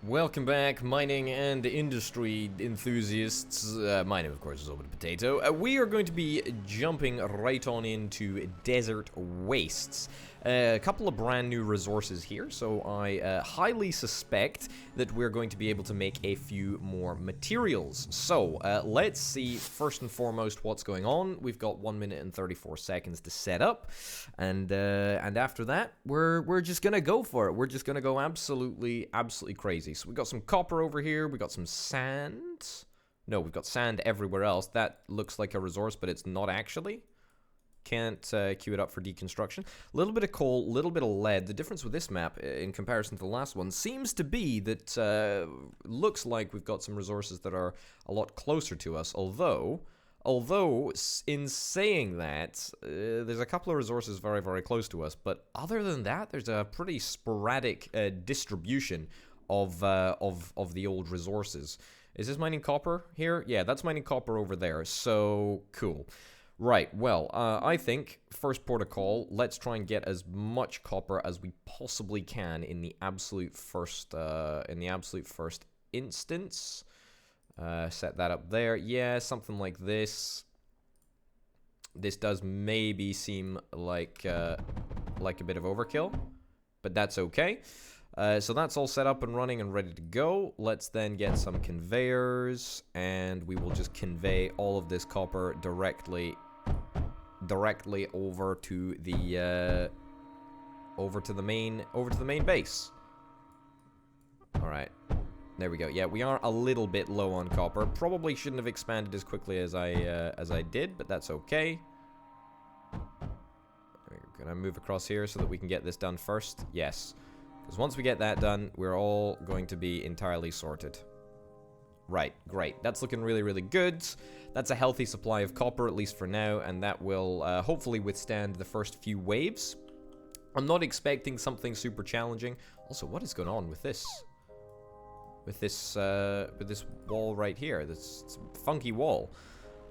Welcome back, mining and industry enthusiasts. My name, of course, is Open Potato. We are going to be jumping right on into Desert Wastes. A couple of brand new resources here, so I highly suspect that we're going to be able to make a few more materials. So, let's see first and foremost what's going on. We've got 1 minute and 34 seconds to set up, and after that, we're just gonna go for it. We're just gonna go absolutely crazy. So we got some copper over here. We got some sand. No, we've got sand everywhere else. That looks like a resource, but it's not actually. Can't queue it up for deconstruction. A little bit of coal, a little bit of lead. The difference with this map in comparison to the last one seems to be that looks like we've got some resources that are a lot closer to us. Although in saying that, there's a couple of resources very close to us. But other than that, there's a pretty sporadic distribution of the old resources. Is this mining copper here? Yeah, that's mining copper over there. So cool. Right, well, I think, first port of call, let's try and get as much copper as we possibly can in the absolute first instance. Set that up there. Yeah, something like this. This does maybe seem like a bit of overkill, but that's okay. So that's all set up and running and ready to go. Let's then get some conveyors, and we will just convey all of this copper directly over to the main base. All right, there we go. Yeah, we are a little bit low on copper. Probably shouldn't have expanded as quickly as I did, but that's okay. We're gonna move across here so that we can get this done first. Yes. Because once we get that done, we're all going to be entirely sorted. Right, great. That's looking really good. That's a healthy supply of copper, at least for now, and that will hopefully withstand the first few waves. I'm not expecting something super challenging. Also, what is going on with this? With this wall right here, this funky wall.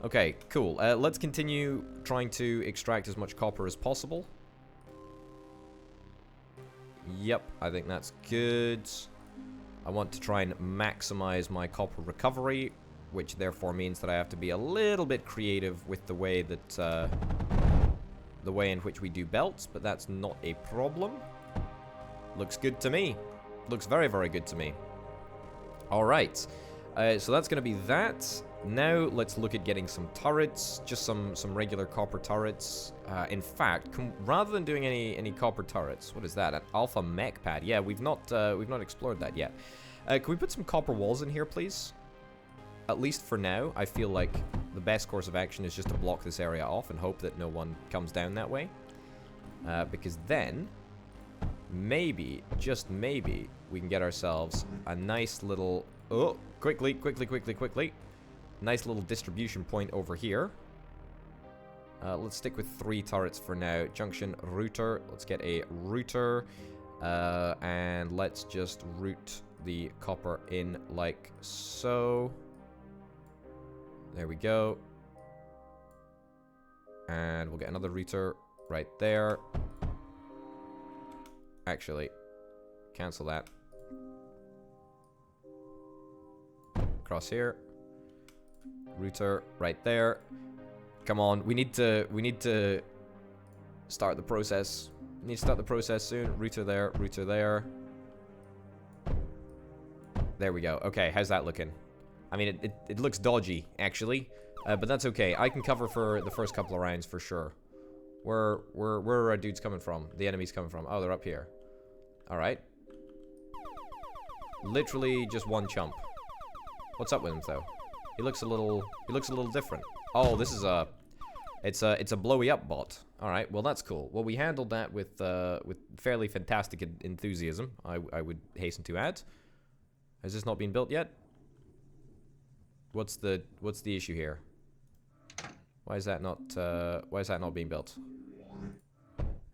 Okay, cool. Let's continue trying to extract as much copper as possible. Yep, I think that's good. I want to try and maximize my copper recovery, which therefore means that I have to be a little bit creative with the way that the way in which we do belts, but that's not a problem. Looks good to me. Looks very good to me. All right, so that's going to be that. Now let's look at getting some turrets, just some regular copper turrets. In fact, rather than doing any copper turrets, what is that? An alpha mech pad? Yeah, we've not explored that yet. Can we put some copper walls in here, please? At least for now, I feel like the best course of action is just to block this area off and hope that no one comes down that way. Because then, maybe, just maybe, we can get ourselves a nice little... Oh, quickly. Nice little distribution point over here. Let's stick with 3 turrets for now. Junction router. Let's get a router. And let's just route the copper in like so. There we go. And we'll get another router right there. Actually, cancel that. Across here. Router right there. Come on, we need to start the process. We need to start the process soon. Router there, router there. There we go. Okay, how's that looking? I mean, it looks dodgy, actually. But that's okay. I can cover for the first couple of rounds for sure. Where are our dudes coming from? The enemies coming from? Oh, they're up here. Alright. Literally just one chump. What's up with him, though? He looks a little different. Oh, this is it's a blowy up bot. All right, well that's cool. Well, we handled that with fairly fantastic enthusiasm. I would hasten to add. Has this not been built yet? What's the issue here? Why is that not being built?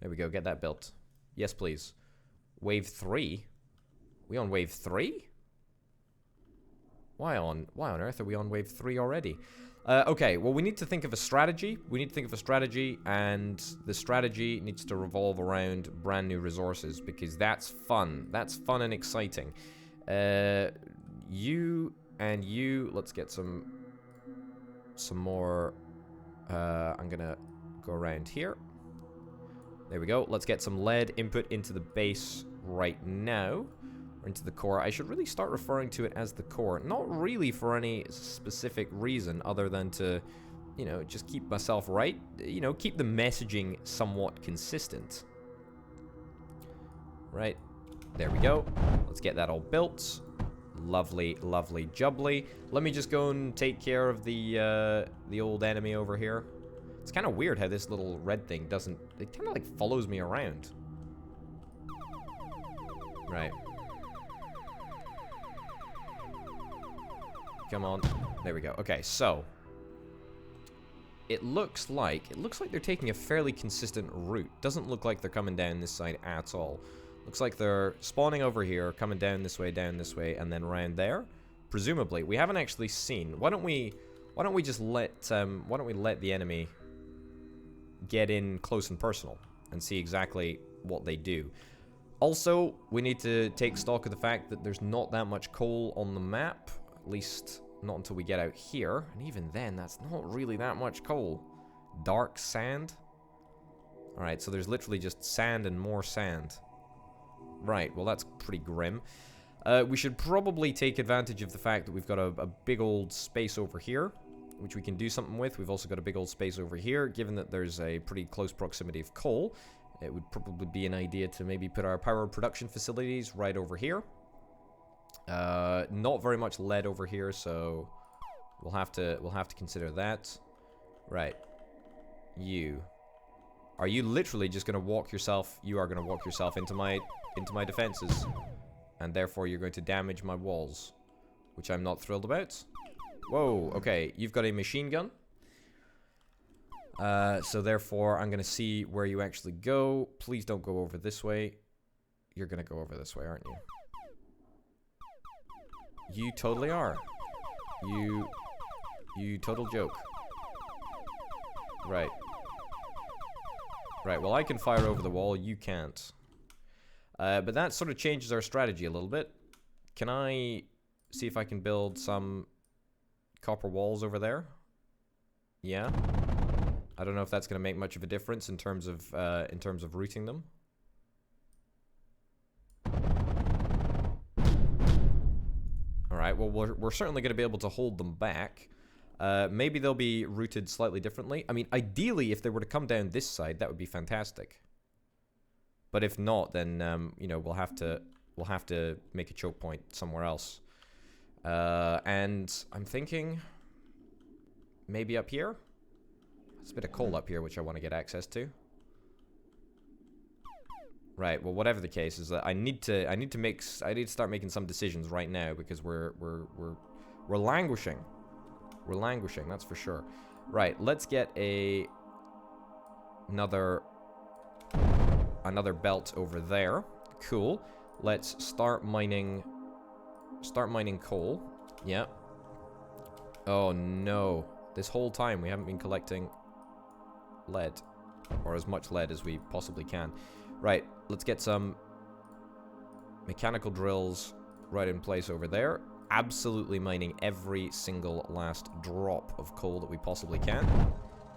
There we go. Get that built. Yes, please. Wave 3. We on wave 3? Why on earth are we on wave 3 already? Okay, well, we need to think of a strategy. And the strategy needs to revolve around brand new resources, because that's fun. That's fun and exciting. You and you, let's get some more, I'm gonna go around here. There we go. Let's get some lead input into the base right now, or into the core. I should really start referring to it as the core. Not really for any specific reason other than to, you know, just keep myself right. You know, keep the messaging somewhat consistent. Right. There we go. Let's get that all built. Lovely, lovely jubbly. Let me just go and take care of the old enemy over here. It's kind of weird how this little red thing doesn't... It kind of like follows me around. Right. Come on. There we go. Okay, so... It looks like they're taking a fairly consistent route. Doesn't look like they're coming down this side at all. Looks like they're spawning over here, coming down this way, and then around there. Presumably, we haven't actually seen. Why don't we just let the enemy get in close and personal and see exactly what they do. Also, we need to take stock of the fact that there's not that much coal on the map, at least not until we get out here, and even then, that's not really that much coal. Dark sand. All right, so there's literally just sand and more sand. Right, well that's pretty grim. We should probably take advantage of the fact that we've got a big old space over here, which we can do something with. We've also got a big old space over here. Given that there's a pretty close proximity of coal, it would probably be an idea to maybe put our power production facilities right over here. Not very much lead over here, so we'll have to consider that. Right. You. Are you literally just gonna walk yourself? You are gonna walk yourself into my defenses, and therefore you're going to damage my walls, which I'm not thrilled about. Whoa, okay, you've got a machine gun. So therefore I'm gonna see where you actually go. Please don't go over this way. You're gonna go over this way, aren't you? You totally are. You total joke. Right. Right, well I can fire over the wall, you can't. But that sort of changes our strategy a little bit. Can I see if I can build some copper walls over there? Yeah. I don't know if that's going to make much of a difference in terms of routing them. All right. Well, we're certainly going to be able to hold them back. Maybe they'll be routed slightly differently. I mean, ideally, if they were to come down this side, that would be fantastic. But if not, then you know, we'll have to make a choke point somewhere else. And I'm thinking maybe up here. There's a bit of coal up here which I want to get access to. Right. Well, whatever the case is, that I need to start making some decisions right now because we're languishing. We're languishing. That's for sure. Right. Let's get another belt over there. Cool. Let's start mining coal. Yeah. Oh no. This whole time we haven't been collecting lead, or as much lead as we possibly can. Right, let's get some mechanical drills right in place over there. Absolutely mining every single last drop of coal that we possibly can.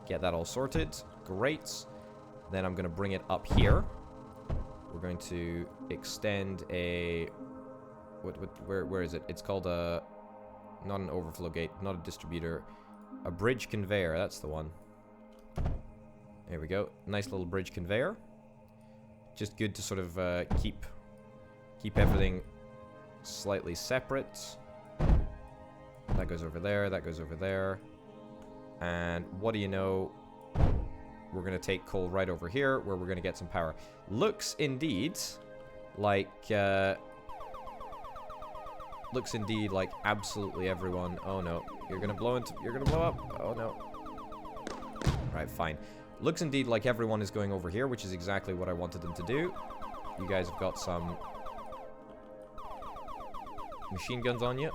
Get that all sorted. Great. Then I'm going to bring it up here. We're going to extend a... Where is it? It's called a... Not an overflow gate, not a distributor. A bridge conveyor, that's the one. There we go. Nice little bridge conveyor. Just good to sort of keep everything slightly separate. That goes over there, that goes over there. And what do you know? We're going to take coal right over here, where we're going to get some power. Looks indeed like absolutely everyone. Oh no, you're going to blow up. Oh no. Right, fine. Looks indeed like everyone is going over here, which is exactly what I wanted them to do. You guys have got some machine guns on you.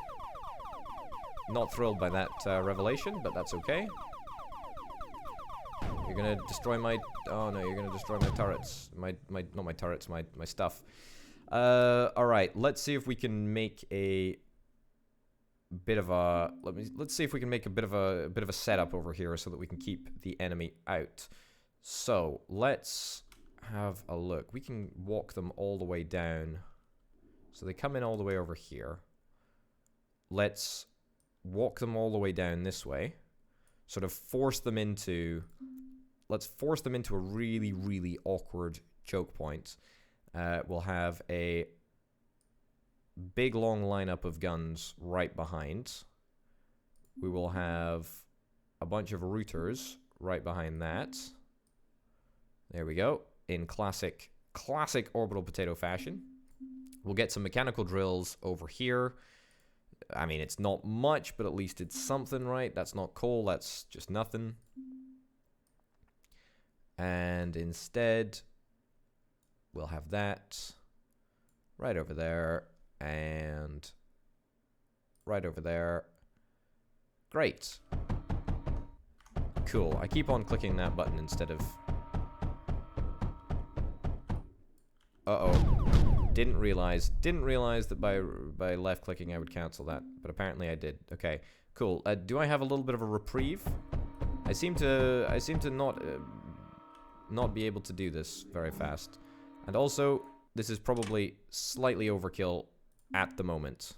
Not thrilled by that revelation, but that's okay. You're gonna destroy my... Oh no, you're gonna destroy my turrets. Not my turrets, my stuff. Alright, let's see if we can make a bit of a... Let's see if we can make a bit of a setup over here so that we can keep the enemy out. So, let's have a look. We can walk them all the way down. So they come in all the way over here. Let's walk them all the way down this way. Sort of force them into... Let's force them into a really, really awkward choke point. We'll have a big long lineup of guns right behind. We will have a bunch of routers right behind that. There we go. In classic orbital potato fashion. We'll get some mechanical drills over here. I mean, it's not much, but at least it's something, right? That's not coal, that's just nothing. And instead, we'll have that right over there and right over there. Great. Cool. I keep on clicking that button instead of... Uh-oh. Didn't realize that by left clicking I would cancel that, but apparently I did. Okay, cool. Do I have a little bit of a reprieve? I seem to not be able to do this very fast. And also, this is probably slightly overkill at the moment.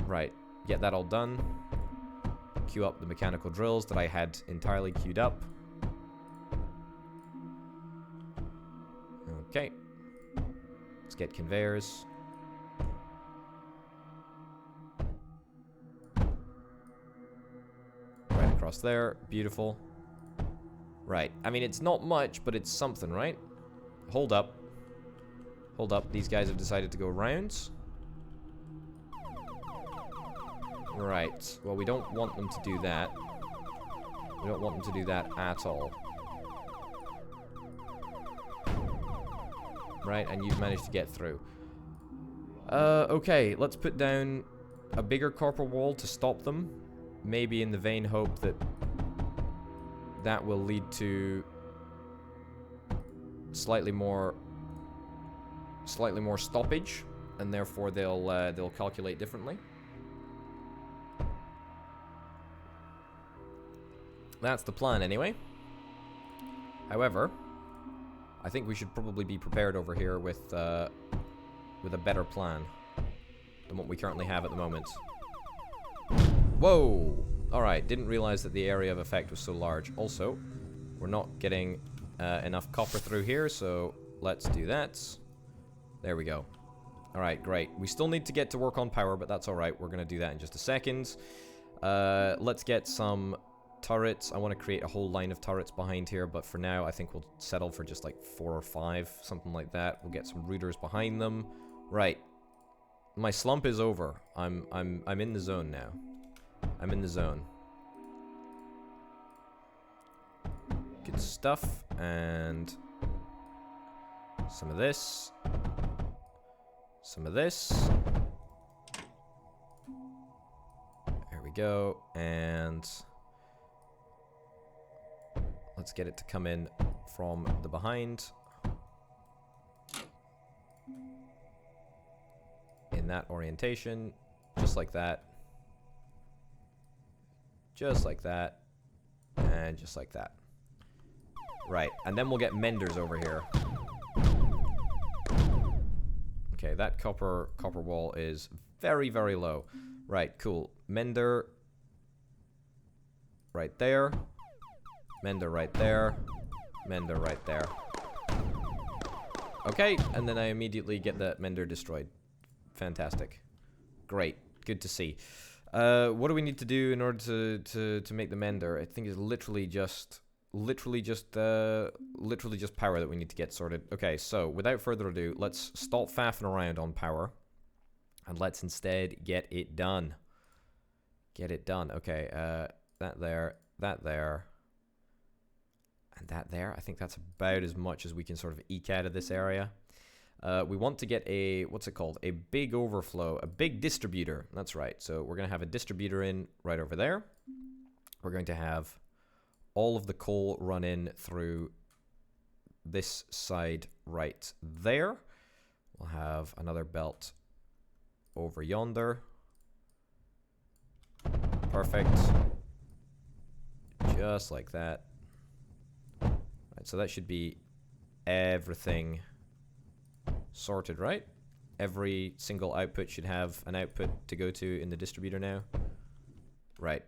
Right, get that all done. Queue up the mechanical drills that I had entirely queued up. Okay. Let's get conveyors. Right across there. Beautiful. Right. I mean, it's not much, but it's something, right? Hold up. Hold up. These guys have decided to go rounds. Right. Well, we don't want them to do that. We don't want them to do that at all. Right, and you've managed to get through. Okay, let's put down a bigger copper wall to stop them. Maybe in the vain hope that that will lead to slightly more stoppage, and therefore they'll calculate differently. That's the plan anyway. However, I think we should probably be prepared over here with a better plan than what we currently have at the moment. Whoa! Alright, didn't realize that the area of effect was so large. Also, we're not getting enough copper through here, so let's do that. There we go. Alright, great. We still need to get to work on power, but that's alright. We're going to do that in just a second. Let's get some turrets. I want to create a whole line of turrets behind here, but for now I think we'll settle for just like 4 or 5, something like that. We'll get some routers behind them. Right. My slump is over. I'm in the zone now. I'm in the zone. Good stuff. And some of this. Some of this. There we go. And let's get it to come in from the behind. In that orientation. Just like that. Just like that. And just like that. Right. And then we'll get menders over here. Okay, that copper wall is very, very low. Right, cool. Mender. Right there. Mender right there. Mender right there. Okay, and then I immediately get the mender destroyed. Fantastic. Great. Good to see. What do we need to do in order to make the mender? I think it's literally just power that we need to get sorted. Okay, so without further ado, let's stop faffing around on power. And let's instead get it done. Get it done. Okay, that there, and that there. I think that's about as much as we can sort of eke out of this area. We want to get a, what's it called? A big overflow, a big distributor. That's right. So we're going to have a distributor in right over there. We're going to have all of the coal run in through this side right there. We'll have another belt over yonder. Perfect. Just like that. Right, so that should be everything sorted, right? Every single output should have an output to go to in the distributor now. Right.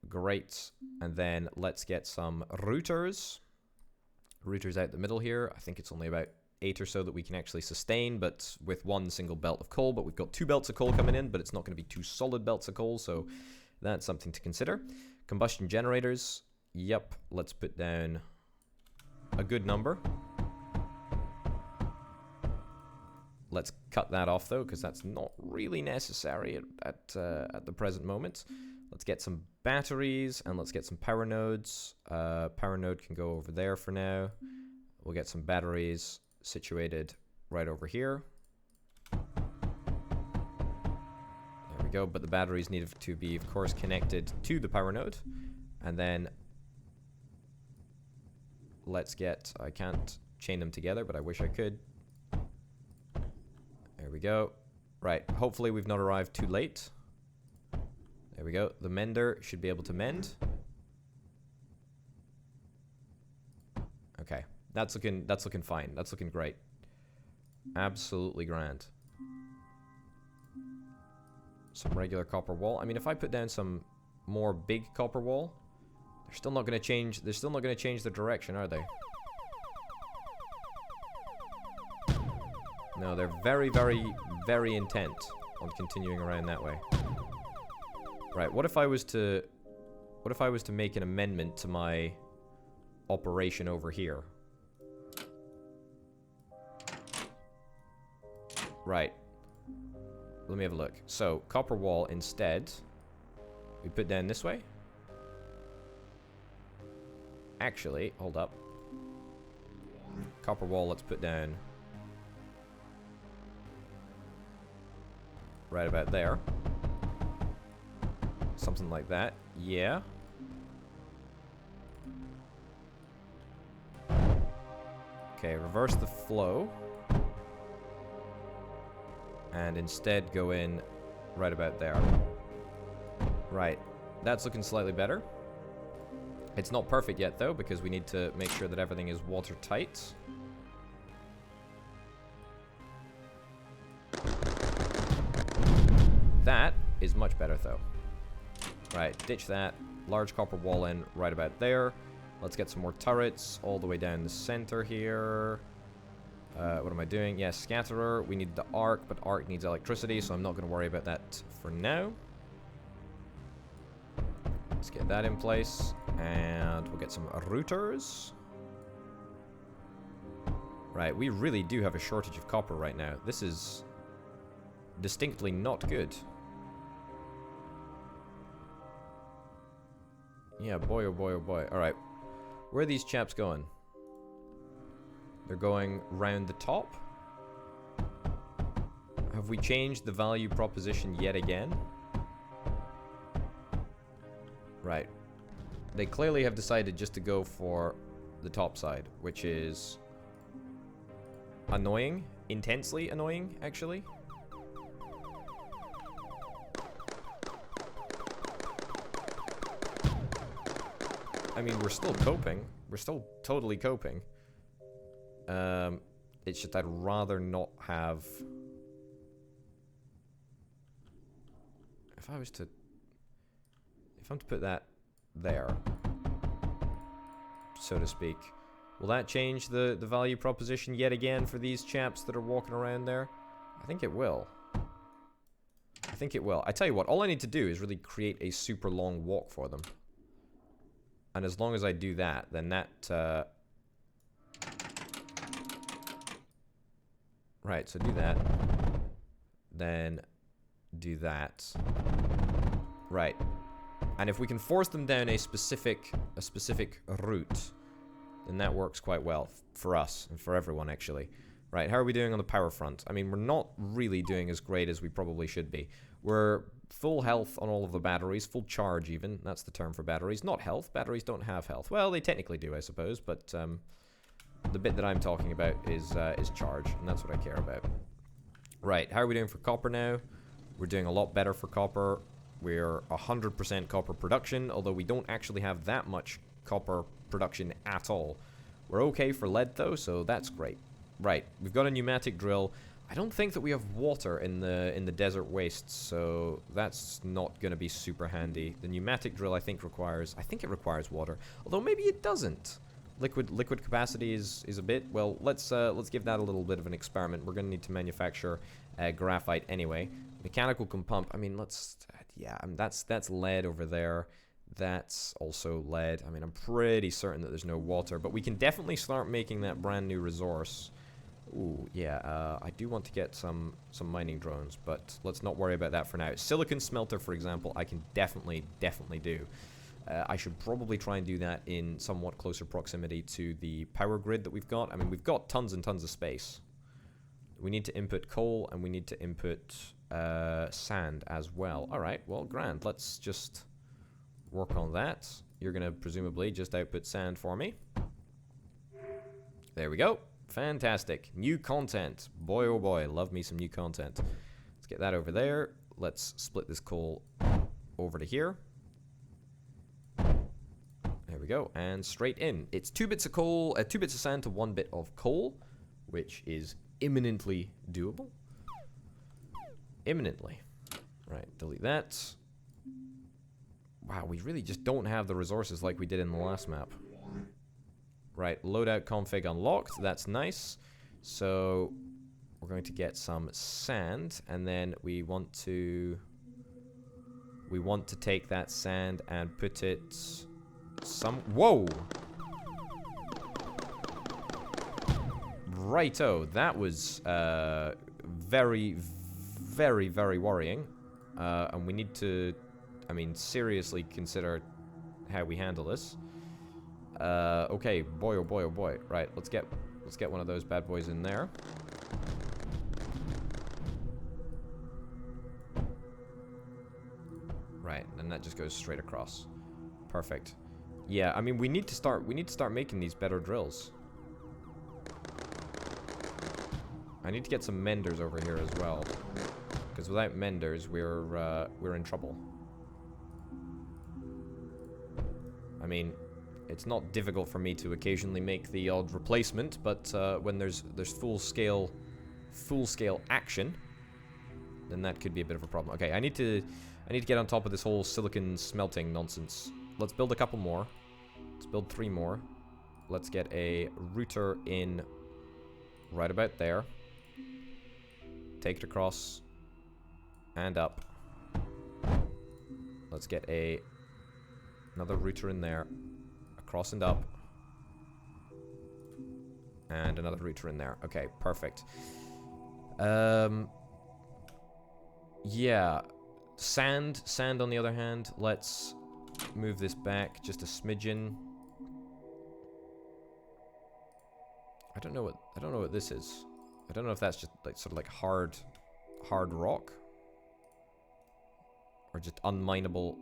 Great. And then let's get some routers. Routers out the middle here. I think it's only about 8 or so that we can actually sustain, but with one single belt of coal. But we've got 2 belts of coal coming in, but it's not going to be 2 solid belts of coal, so that's something to consider. Combustion generators. Yep, let's put down a good number. Let's cut that off, though, because that's not really necessary at the present moment. Let's get some batteries, and let's get some power nodes. Power node can go over there for now. We'll get some batteries situated right over here. There we go, but the batteries need to be, of course, connected to the power node. And then let's get... I can't chain them together, but I wish I could. There we go. Right, hopefully we've not arrived too late. There we go. The mender should be able to mend. Okay, that's looking fine. That's looking great. Absolutely grand. Some regular copper wall. I mean, if I put down some more big copper wall, they're still not going to change. They're still not going to change the direction, are they? No, they're very, very, very intent on continuing around that way. Right, what if I was to make an amendment to my operation over here? Right. Let me have a look. So, copper wall instead, we put down this way. Actually, hold up. Copper wall, let's put down right about there. Something like that. Yeah. Okay, reverse the flow. And instead go in right about there. Right. That's looking slightly better. It's not perfect yet, though, because we need to make sure that everything is watertight. That is much better, though. Right, ditch that. Large copper wall in right about there. Let's get some more turrets all the way down the center here. What am I doing? Yeah, scatterer. We need the arc, but arc needs electricity, so I'm not going to worry about that for now. Let's get that in place. And we'll get some routers. Right, we really do have a shortage of copper right now. This is distinctly not good. Yeah, boy, oh boy, oh boy. Alright. Where are these chaps going? They're going round the top. Have we changed the value proposition yet again? Right. They clearly have decided just to go for the top side, which is annoying. Intensely annoying, actually. I mean, we're still coping. We're still totally coping. It's just I'd rather not have... If I'm to put that there, so to speak, will that change the value proposition yet again for these chaps that are walking around there? I think it will. I think it will. I tell you what, all I need to do is really create a super long walk for them. And as long as I do that, then that... Right, so do that. Then do that. Right. And if we can force them down a specific route, then that works quite well for us and for everyone, actually. Right, how are we doing on the power front? I mean, we're not really doing as great as we probably should be. We're full health on all of the batteries, full charge even. That's the term for batteries. Not health. Batteries don't have health. Well, they technically do, I suppose, but the bit that I'm talking about is charge, and that's what I care about. Right, how are we doing for copper now? We're doing a lot better for copper. We're 100% copper production, although we don't actually have that much copper production at all. We're okay for lead though, so that's great. Right, we've got a pneumatic drill. I don't think that we have water in the desert wastes, so that's not going to be super handy. The pneumatic drill I think it requires water, although maybe it doesn't. Liquid capacity is a bit, well, let's give that a little bit of an experiment. We're going to need to manufacture graphite anyway. Mechanical can pump. I mean, that's lead over there. That's also lead. I mean, I'm pretty certain that there's no water, but we can definitely start making that brand new resource. Ooh, yeah, I do want to get some mining drones, but let's not worry about that for now. Silicon smelter, for example, I can definitely do. I should probably try and do that in somewhat closer proximity to the power grid that we've got. I mean, we've got tons and tons of space. We need to input coal, and we need to input sand as well. Alright, well, grand. Let's just work on that. You're going to presumably just output sand for me. There we go. Fantastic. New content. Boy, oh boy, love me some new content. Let's get that over there. Let's split this coal over to here. There we go. And straight in. It's 2 bits of coal, 2 bits of sand to 1 bit of coal, which is imminently doable. Imminently. Right, delete that. Wow, we really just don't have the resources like we did in the last map. Right, loadout config unlocked. That's nice. So we're going to get some sand, and then we want to take that sand and put it some. Whoa! Righto, that was very, very, very worrying, and we need to, I mean, seriously consider how we handle this. Okay, boy, oh boy, oh boy. Right, let's get one of those bad boys in there. Right, and that just goes straight across. Perfect. Yeah, I mean, we need to start making these better drills. I need to get some menders over here as well, because without menders, we're in trouble. I mean, it's not difficult for me to occasionally make the odd replacement, but when there's full scale action, then that could be a bit of a problem. Okay, I need to get on top of this whole silicon smelting nonsense. Let's build a couple more. Let's build 3 more. Let's get a router in right about there. Take it across and up. Let's get another router in there. Across and up. And another router in there. Okay, perfect. Yeah. Sand on the other hand. Let's move this back just a smidgen. I don't know what this is. I don't know if that's just like sort of like hard rock, or just unmineable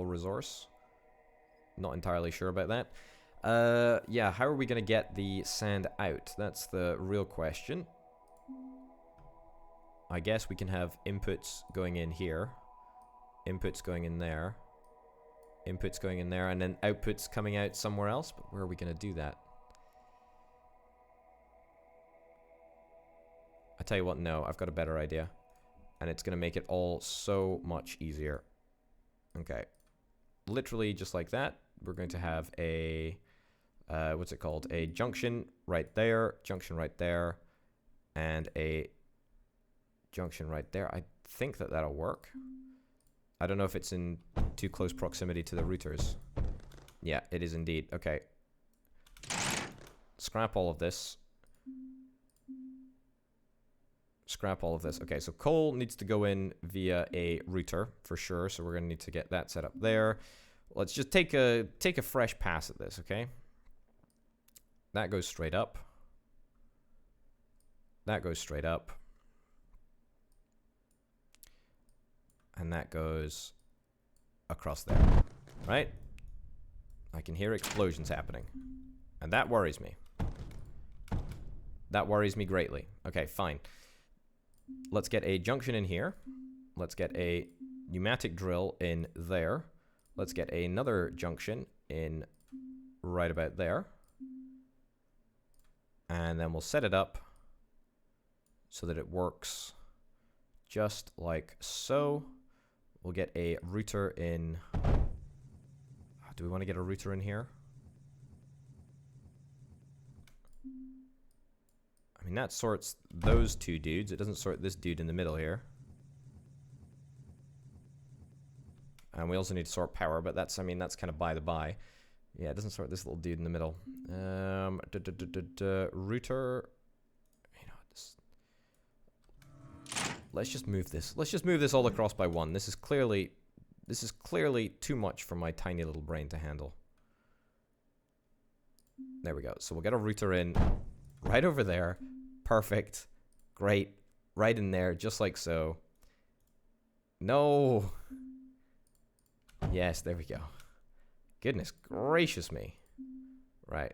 resource. Not entirely sure about that. Yeah, how are we gonna get the sand out? That's the real question. I guess we can have inputs going in here, inputs going in there, inputs going in there, and then outputs coming out somewhere else. But where are we gonna do that? I tell you what, no, I've got a better idea. And it's gonna make it all so much easier. Okay. Literally just like that, we're going to have a, what's it called? A junction right there, and a junction right there. I think that'll work. I don't know if it's in too close proximity to the routers. Yeah, it is indeed. Okay. Scrap all of this. Scrap all of this. Okay, so coal needs to go in via a router for sure. So we're going to need to get that set up there. Let's just take a fresh pass at this, okay? That goes straight up. That goes straight up. And that goes across there, right? I can hear explosions happening. And that worries me. That worries me greatly. Okay, fine. let's get a junction in here. Let's get a pneumatic drill in there. Let's get another junction in right about there. And then we'll set it up so that it works just like so. We'll get a router in. Do we want to get a router in here? I mean, that sorts those two dudes. It doesn't sort this dude in the middle here. And we also need to sort power, but that's, I mean, that's kind of by the by. Yeah, it doesn't sort this little dude in the middle. Router. You know, let's just move this. Let's just move this all across by one. This is clearly too much for my tiny little brain to handle. There we go. So we'll get a router in right over there. Perfect. Great. Right in there, just like so. No. Yes, there we go. Goodness gracious me. Right.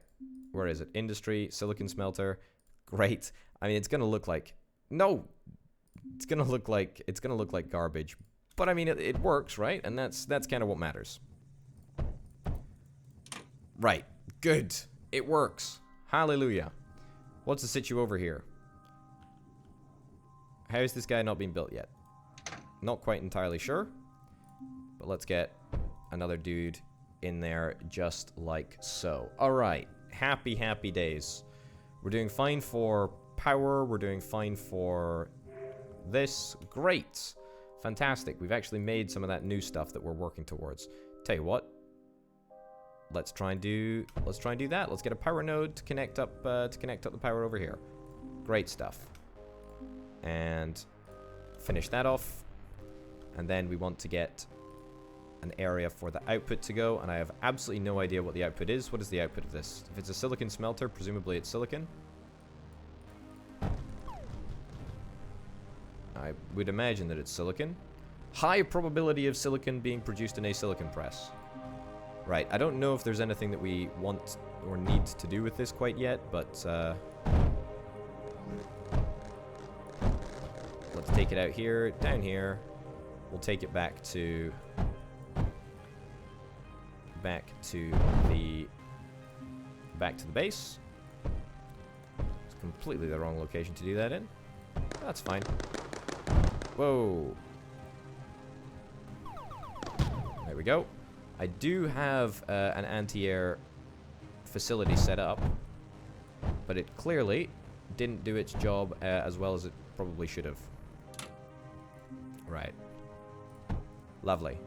Where is it? Industry, silicon smelter. Great. I mean, it's going to look like... No! It's going to look like garbage. But I mean, it works, right? And that's kind of what matters. Right. Good. It works. Hallelujah. What's the situ over here? How is this guy not being built yet? Not quite entirely sure. But let's get another dude in there just like so. Alright. Happy, happy days. We're doing fine for power. We're doing fine for this. Great. Fantastic. We've actually made some of that new stuff that we're working towards. Tell you what. Let's try and do that. Let's get a power node to connect up the power over here. Great stuff. And finish that off. And then we want to get an area for the output to go, and I have absolutely no idea what the output is. What is the output of this? If it's a silicon smelter, presumably it's silicon. I would imagine that it's silicon. High probability of silicon being produced in a silicon press. Right, I don't know if there's anything that we want or need to do with this quite yet, but let's take it out here, down here. We'll take it back to the base. It's completely the wrong location to do that in. That's fine. Whoa. There we go. I do have an anti-air facility set up, but it clearly didn't do its job as well as it probably should have. Right. Lovely.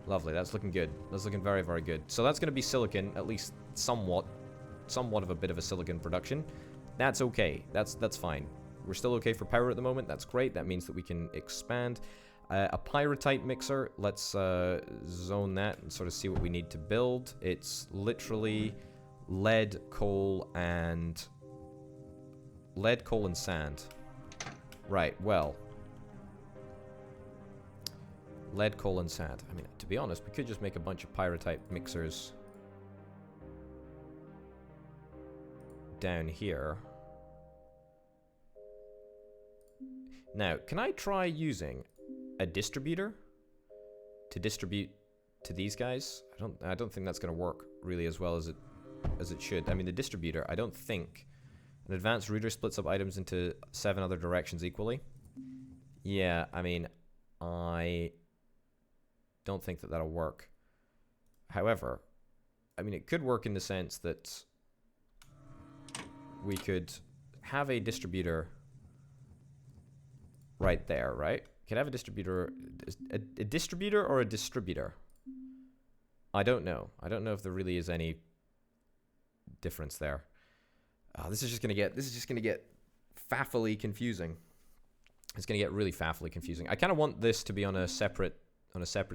Lovely. That's looking good. That's looking very, very good. So that's going to be silicon, at least somewhat of a bit of a silicon production. That's okay. That's fine. We're still okay for power at the moment. That's great. That means that we can expand. A Pyratite mixer. Let's zone that and sort of see what we need to build. It's literally lead, coal, and sand. Right. Well. Lead, coal, and sand. I mean, to be honest, we could just make a bunch of Pyratite mixers down here. Now, can I try using a distributor to distribute to these guys? I don't think that's going to work really as well as it should. I mean, the distributor, I don't think an advanced router splits up items into 7 other directions equally. Yeah, I mean, I don't think that that'll work. However, I mean, it could work in the sense that we could have a distributor right there, right? Could have a distributor, a distributor or a distributor? I don't know. I don't know if there really is any difference there. This is just gonna get faffily confusing. It's gonna get really faffily confusing. I kind of want this to be on a separate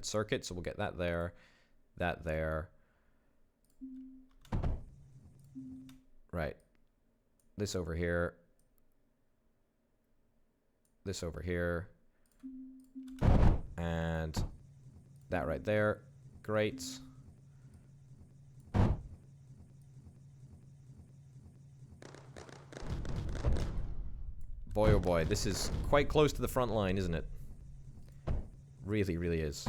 circuit, so we'll get that there, that there. Right. This over here. This over here. And that right there. Great. Boy, oh boy, this is quite close to the front line, isn't it? Really, really is.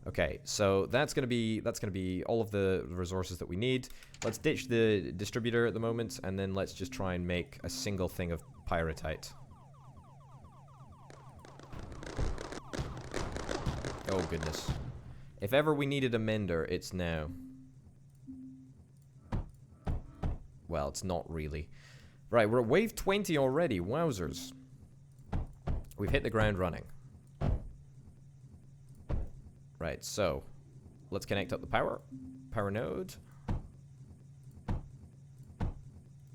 Okay, so that's gonna be all of the resources that we need. Let's ditch the distributor at the moment, and then let's just try and make a single thing of Pyratite. Oh goodness. If ever we needed a mender, it's now. Well, it's not really. Right, we're at wave 20 already. Wowzers. We've hit the ground running. Right, so let's connect up the power node.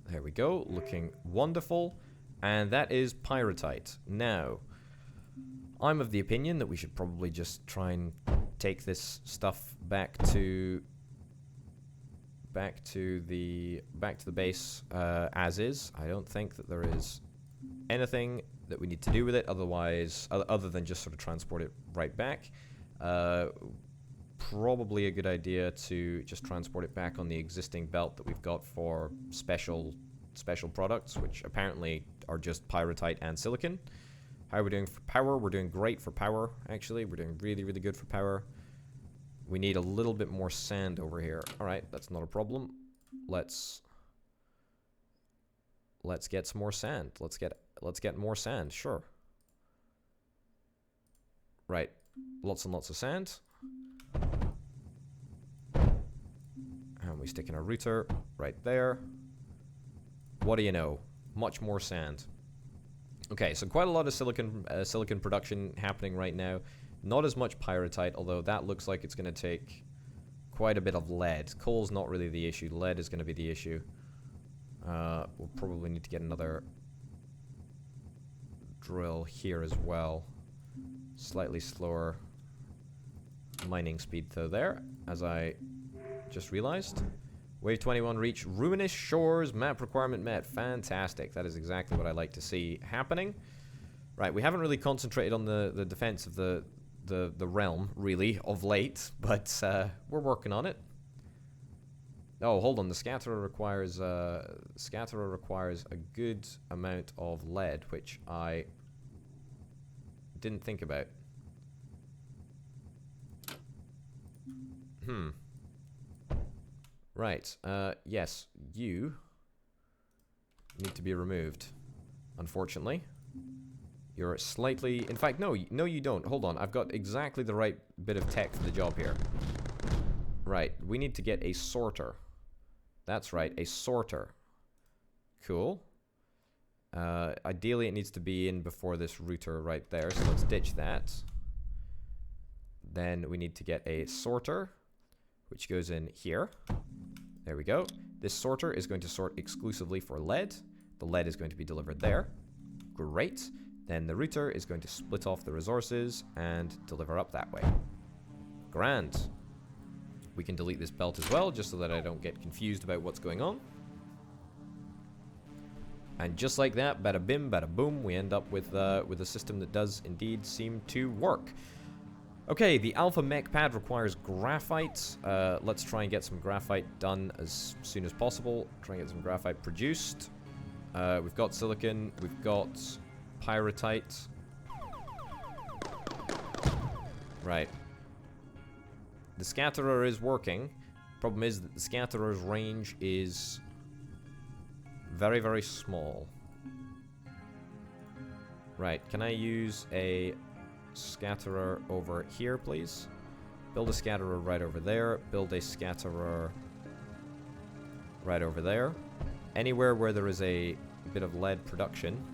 There we go, looking wonderful. And that is Pyratite. Now, I'm of the opinion that we should probably just try and take this stuff back to the base as is. I don't think that there is anything that we need to do with it otherwise, other than just sort of transport it right back. Probably a good idea to just transport it back on the existing belt that we've got for special products, which apparently are just Pyratite and silicon. How are we doing for power? We're doing great for power, actually. We're doing really, really good for power. We need a little bit more sand over here. Alright, that's not a problem. Let's get some more sand. Let's get more sand, sure. Right. Lots and lots of sand. And we stick in a router right there. What do you know? Much more sand. Okay, so quite a lot of silicon production happening right now. Not as much Pyratite, although that looks like it's going to take quite a bit of lead. Coal's not really the issue. Lead is going to be the issue. We'll probably need to get another drill here as well. Slightly slower mining speed though there, as I just realized. Wave 21 reach. Ruinous Shores. Map requirement met. Fantastic. That is exactly what I like to see happening. Right, we haven't really concentrated on the defense of the realm, really, of late, but we're working on it. Oh, hold on. The scatterer requires a good amount of lead, which I didn't think about. Right. Yes, you need to be removed. Unfortunately, you're slightly. In fact, no, you don't. Hold on. I've got exactly the right bit of tech for the job here. Right. We need to get a sorter. That's right, a sorter. Cool. Ideally, it needs to be in before this router right there, so let's ditch that. Then we need to get a sorter, which goes in here. There we go. This sorter is going to sort exclusively for lead. The lead is going to be delivered there. Great. Then the router is going to split off the resources and deliver up that way. Grand. We can delete this belt as well, just so that I don't get confused about what's going on. And just like that, bada bim, bada boom, we end up with a system that does indeed seem to work. Okay, the alpha mech pad requires graphite. Let's try and get some graphite done as soon as possible. Try and get some graphite produced. We've got silicon. We've got Pyratite. Right. The scatterer is working. Problem is that the scatterer's range is very, very small. Right, can I use a scatterer over here, please? Build a scatterer right over there. Build a scatterer right over there. Anywhere where there is a bit of lead production,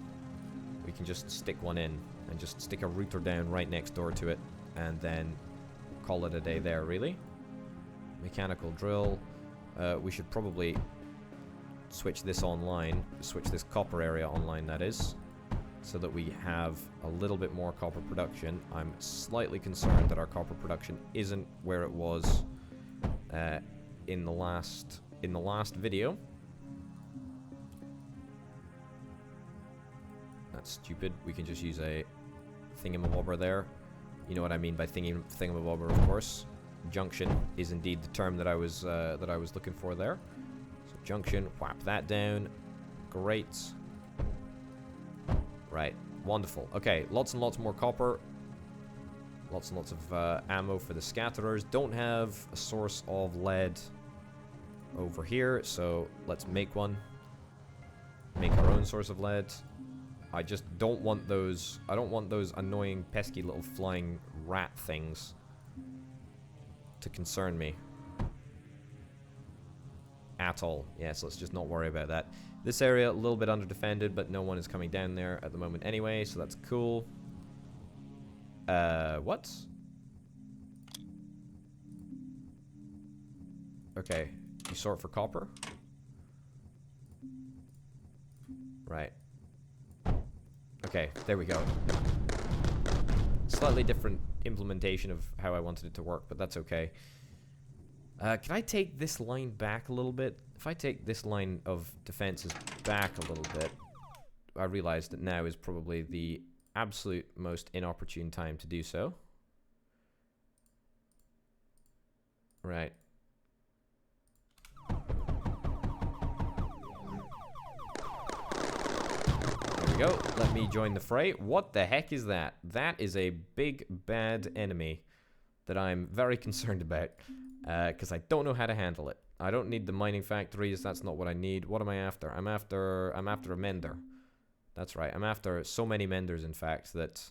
we can just stick one in and just stick a router down right next door to it, and then call it a day there, really. Mechanical drill. We should probably switch this online, switch this copper area online, that is, so that we have a little bit more copper production. I'm slightly concerned that our copper production isn't where it was in the last video. That's stupid. We can just use a thingamabobber there. You know what I mean by thingamabobber, of course. Junction is indeed the term that I was looking for there. So junction, whap that down. Great. Wonderful. Okay, lots and lots more copper. Lots and lots of ammo for the scatterers. Don't have a source of lead over here, so let's make one. Make our own source of lead. I just don't want those... I don't want those annoying, pesky little flying rat things to concern me. At all. Yes, let's just not worry about that. This area, a little bit under-defended, but no one is coming down there at the moment anyway, so that's cool. What? Okay, you sort for copper? Right. Okay, there we go. Slightly different implementation of how I wanted it to work, but that's okay. Can I take this line back a little bit? If I take this line of defenses back a little bit, I realize that now is probably the absolute most inopportune time to do so. Right. There we go. Let me join the fray. What the heck is that? That is a big, bad enemy that I'm very concerned about. Because I don't know how to handle it. I don't need the mining factories. That's not what I need. What am I after? I'm after a mender. That's right. I'm after so many menders, in fact, that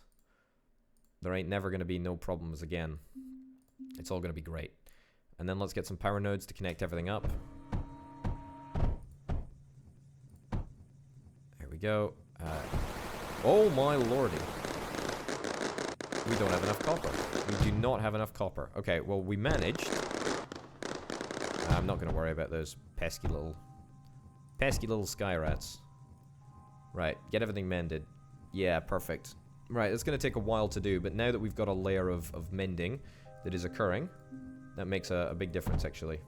there ain't never going to be no problems again. It's all going to be great. And then let's get some power nodes to connect everything up. There we go. Oh my lordy. We don't have enough copper. We do not have enough copper. Okay, well, we managed. I'm not going to worry about those pesky little sky rats. Right, get everything mended. Yeah, perfect. Right, it's going to take a while to do, but now that we've got a layer of mending that is occurring, that makes a big difference, actually.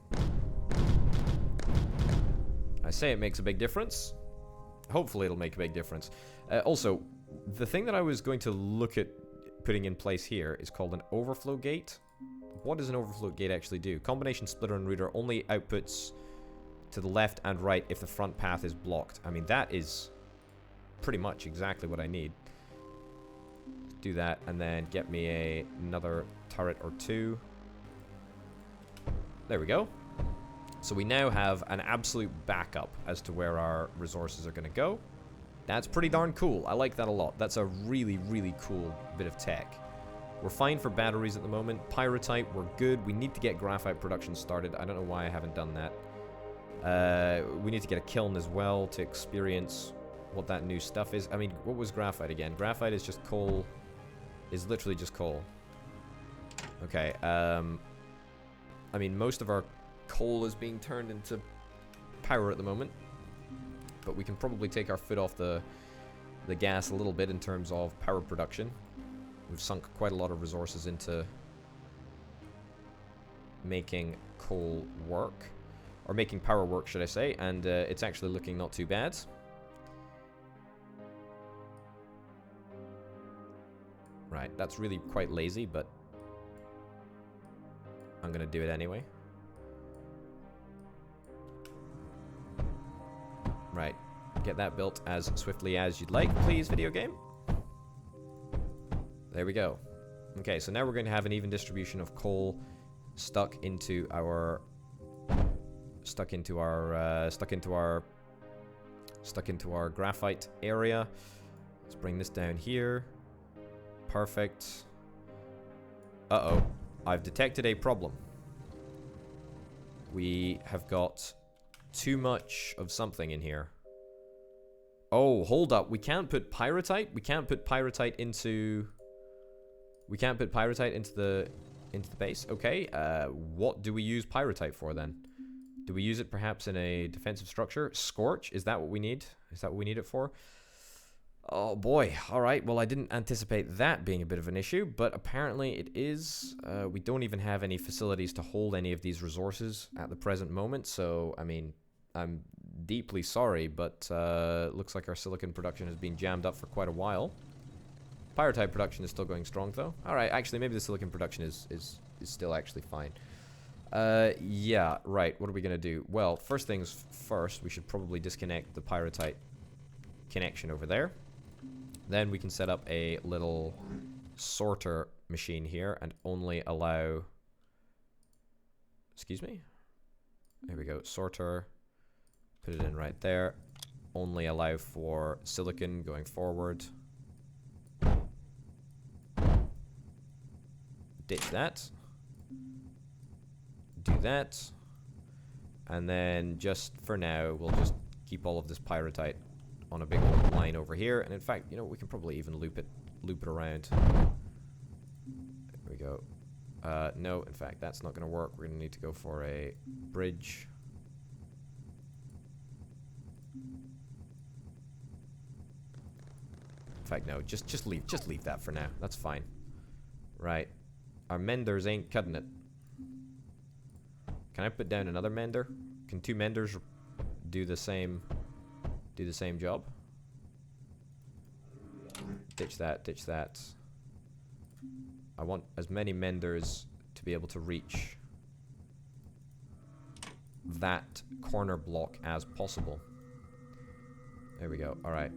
I say it makes a big difference. Hopefully it'll make a big difference. Also, the thing that I was going to look at putting in place here is called an overflow gate. What does an overflow gate actually do? Combination splitter and router only outputs to the left and right if the front path is blocked. I mean, that is pretty much exactly what I need. Do that and then get me another turret or two. There we go. So we now have an absolute backup as to where our resources are going to go. That's pretty darn cool. I like that a lot. That's a really, really cool bit of tech. We're fine for batteries at the moment. Pyratite, we're good. We need to get graphite production started. I don't know why I haven't done that. We need to get a kiln as well to experience what that new stuff is. I mean, what was graphite again? Graphite is just coal. Is literally just coal. Okay. I mean, most of our coal is being turned into power at the moment. But we can probably take our foot off the gas a little bit in terms of power production. We've sunk quite a lot of resources into making coal work. Or making power work, should I say. And it's actually looking not too bad. Right, that's really quite lazy, but I'm going to do it anyway. Right, get that built as swiftly as you'd like, please, video game. There we go. Okay, so now we're going to have an even distribution of coal stuck into our graphite area. Let's bring this down here. Perfect. Uh-oh. I've detected a problem. We have got too much of something in here. Oh, hold up. We can't put Pyratite? We can't put Pyratite into... We can't put Pyratite into the base? Okay. What do we use Pyratite for then? Do we use it perhaps in a defensive structure? Scorch? Is that what we need? Is that what we need it for? Oh boy. Alright, well I didn't anticipate that being a bit of an issue, but apparently it is. We don't even have any facilities to hold any of these resources at the present moment, so I mean, I'm deeply sorry, but looks like our silicon production has been jammed up for quite a while. Pyratite production is still going strong though. Alright, actually maybe the silicon production is still actually fine. Yeah, right, what are we gonna do? Well, first things first, we should probably disconnect the Pyratite connection over there. Then we can set up a little sorter machine here and only allow... Excuse me? There we go. Sorter. Put it in right there. Only allow for silicon going forward. Ditch that. Do that. And then just for now, we'll just keep all of this Pyratite on a big old line over here. And in fact, you know, we can probably even loop it around. There we go. No, in fact, that's not going to work. We're going to need to go for a bridge. In fact, no, just leave that for now. That's fine. Right. Our menders ain't cutting it. Can I put down another mender? Can 2 menders do the same job? Ditch that, ditch that. I want as many menders to be able to reach that corner block as possible. There we go. All right.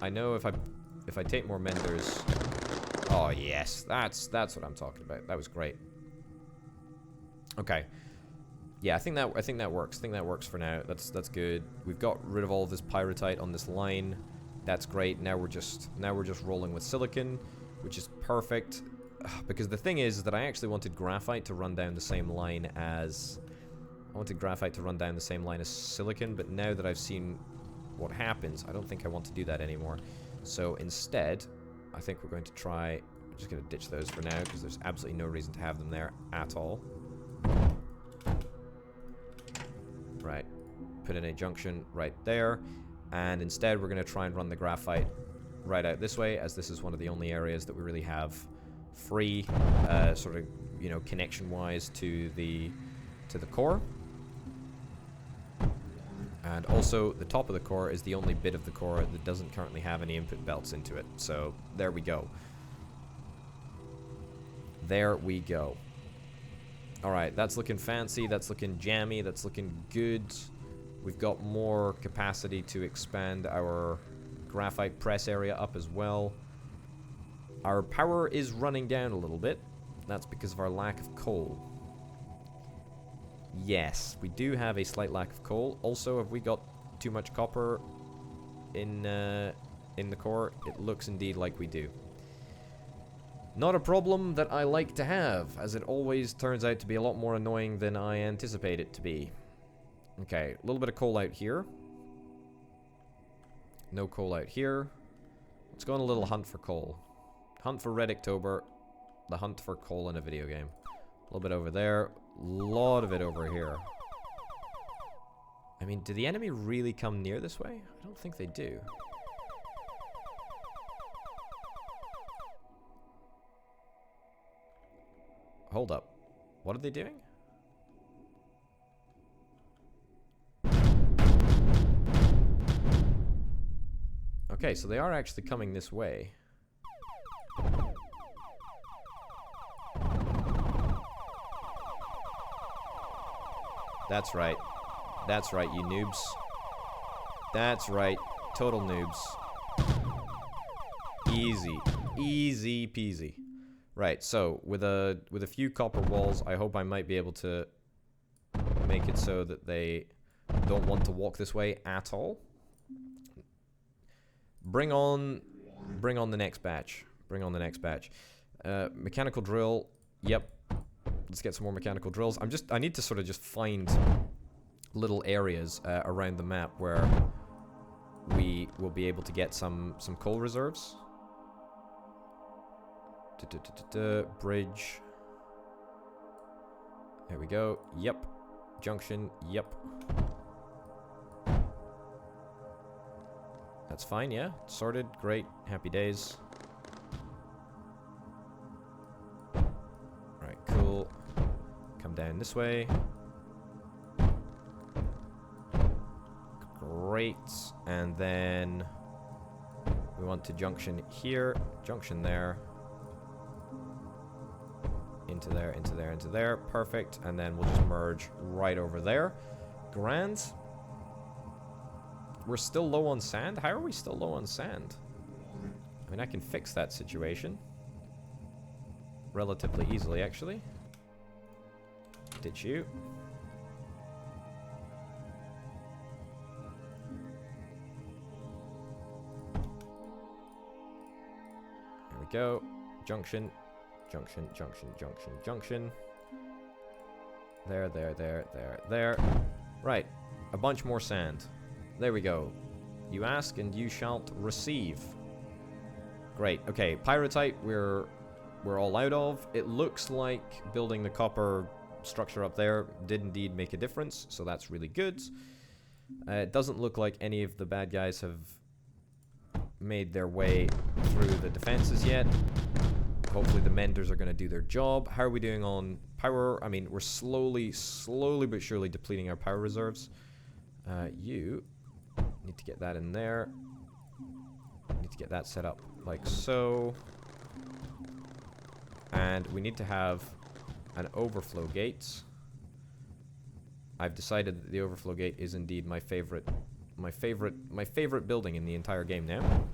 I know if I take more menders. Oh yes, that's what I'm talking about. That was great. Okay. Yeah, I think that works. I think that works for now. That's good. We've got rid of all of this Pyratite on this line. That's great. Now we're just rolling with silicon, which is perfect. Because the thing is that I actually wanted Graphite to run down the same line as silicon, but now that I've seen what happens, I don't think I want to do that anymore. So instead, I think we're going to try... I'm just going to ditch those for now, because there's absolutely no reason to have them there at all. Right. Put in a junction right there. And instead, we're going to try and run the Graphite right out this way, as this is one of the only areas that we really have free, sort of, you know, connection-wise to the core. And also, the top of the core is the only bit of the core that doesn't currently have any input belts into it. So, there we go. There we go. Alright, that's looking fancy, that's looking jammy, that's looking good. We've got more capacity to expand our graphite press area up as well. Our power is running down a little bit. That's because of our lack of coal. Yes, we do have a slight lack of coal. Also, have we got too much copper in the core? It looks indeed like we do. Not a problem that I like to have, as it always turns out to be a lot more annoying than I anticipate it to be. Okay, a little bit of coal out here. No coal out here. Let's go on a little hunt for coal. Hunt for Red October. The hunt for coal in a video game. A little bit over there. A lot of it over here. I mean, do the enemy really come near this way? I don't think they do. Hold up. What are they doing? Okay, so they are actually coming this way. That's right. That's right, you noobs. That's right. Total noobs. Easy. Easy peasy. Right, so with a few copper walls, I hope I might be able to make it so that they don't want to walk this way at all. Bring on the next batch. Bring on the next batch. Mechanical drill. Yep. Let's get some more mechanical drills. I need to sort of just find little areas around the map where we will be able to get some coal reserves. Bridge. There we go. Yep. Junction. Yep. That's fine, yeah. Sorted. Great. Happy days. Alright, cool. Come down this way. Great. And then we want to junction here. Junction there. Into there, into there, into there. Perfect. And then we'll just merge right over there. Grand. We're still low on sand? How are we still low on sand? I mean, I can fix that situation. Relatively easily, actually. Ditch you. There we go. Junction. Junction, junction, junction, junction. There, there, there, there, there. Right. A bunch more sand. There we go. You ask and you shalt receive. Great. Okay, Pyratite we're all out of. It looks like building the copper structure up there did indeed make a difference, so that's really good. It doesn't look like any of the bad guys have made their way through the defenses yet. Hopefully the menders are going to do their job. How are we doing on power? I mean, we're slowly but surely depleting our power reserves. You need to get that in there. Need to get that set up like so. And we need to have an overflow gate. I've decided that the overflow gate is indeed my favorite building in the entire game now.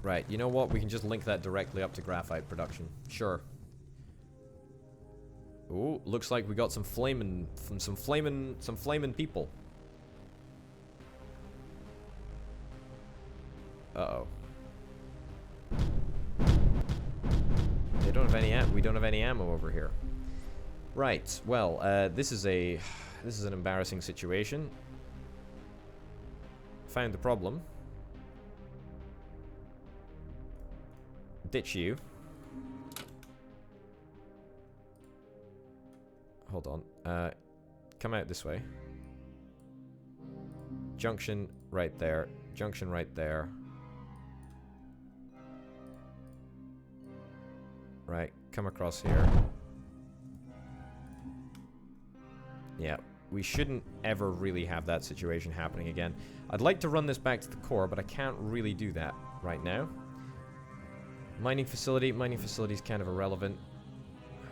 Right, you know what? We can just link that directly up to graphite production. Sure. Ooh, looks like we got some flamin' people. Uh-oh. They don't have any we don't have any ammo over here. Right. Well, this is an embarrassing situation. Found the problem. Ditch you. Hold on. Come out this way. Junction right there. Junction right there. Right, come across here. Yeah, we shouldn't ever really have that situation happening again. I'd like to run this back to the core, but I can't really do that right now. Mining facility is kind of irrelevant.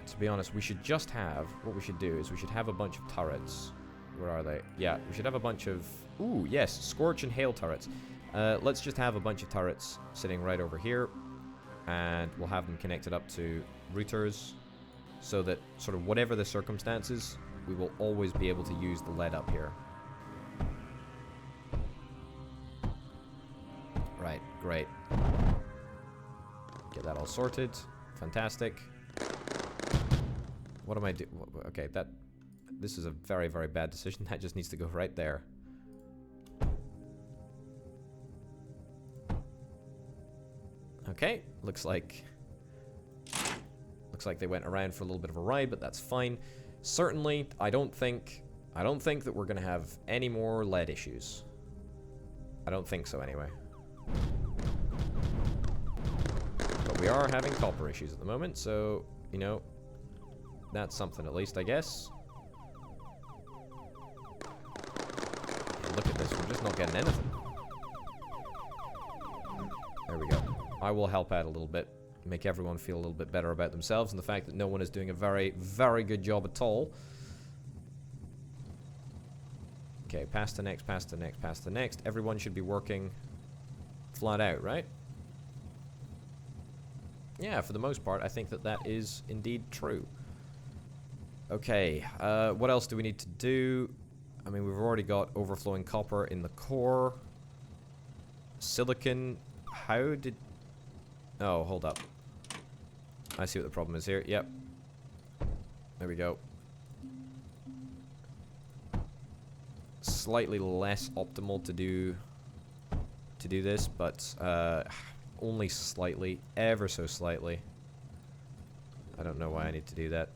To be honest, we should just have, what we should do is we should have a bunch of turrets. Where are they? Yeah, we should have a bunch of, ooh, yes, Scorch and Hail turrets. Let's just have a bunch of turrets sitting right over here. And we'll have them connected up to routers so that sort of whatever the circumstances, we will always be able to use the lead up here. Right, great. Get that all sorted. Fantastic. What am I doing? Okay, this is a very, very bad decision. That just needs to go right there. Okay, looks like they went around for a little bit of a ride, but that's fine. Certainly, I don't think that we're gonna have any more lead issues. I don't think so anyway. But we are having copper issues at the moment, so you know, that's something at least, I guess. Look at this, we're just not getting anything. There we go. I will help out a little bit, make everyone feel a little bit better about themselves and the fact that no one is doing a very, very good job at all. Okay, past the next, past the next, past the next. Everyone should be working flat out, right? Yeah, for the most part, I think that is indeed true. Okay, what else do we need to do? I mean, we've already got overflowing copper in the core. Silicon, how did... Oh, hold up. I see what the problem is here. Yep. There we go. Slightly less optimal to do this, but only slightly, ever so slightly. I don't know why I need to do that.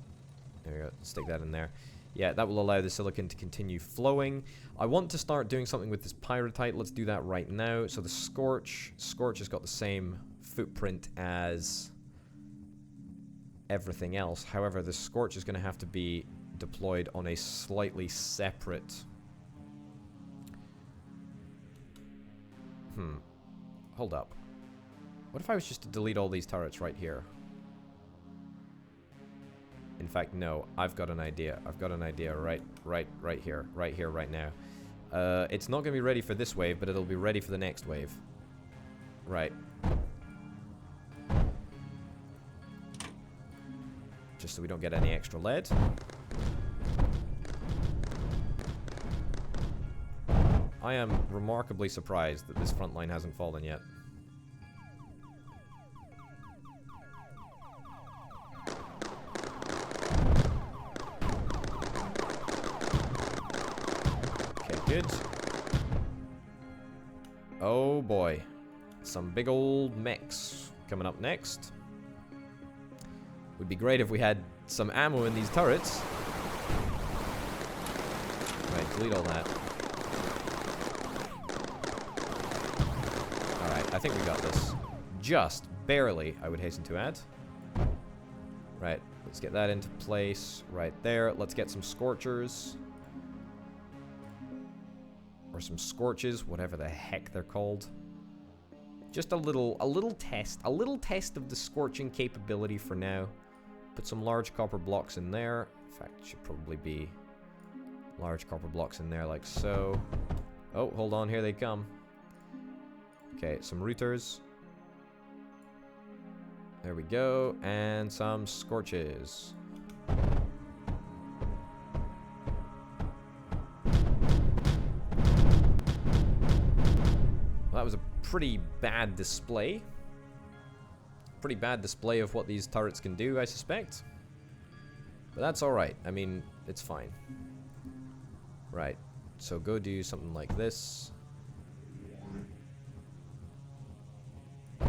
There we go. Stick that in there. Yeah, that will allow the silicon to continue flowing. I want to start doing something with this Pyratite. Let's do that right now. So the Scorch has got the same footprint as everything else. However, the Scorch is going to have to be deployed on a slightly separate... Hold up. What if I was just to delete all these turrets right here? In fact, no. I've got an idea. I've got an idea right here, right now. It's not going to be ready for this wave, but it'll be ready for the next wave. Right. Just so we don't get any extra lead. I am remarkably surprised that this front line hasn't fallen yet. Okay, good. Oh boy. Some big old mechs coming up next. Would be great if we had some ammo in these turrets. Right, delete all that. Alright, I think we got this. Just barely, I would hasten to add. Right, let's get that into place right there. Let's get some scorchers. Or some scorches, whatever the heck they're called. Just a little test of the scorching capability for now. Put some large copper blocks in there. In fact, it should probably be large copper blocks in there like so. Oh, hold on, here they come. Okay, some routers. There we go, and some scorches. Well, that was a pretty bad display. Pretty bad display of what these turrets can do, I suspect. But that's alright. I mean, it's fine. Right. So go do something like this.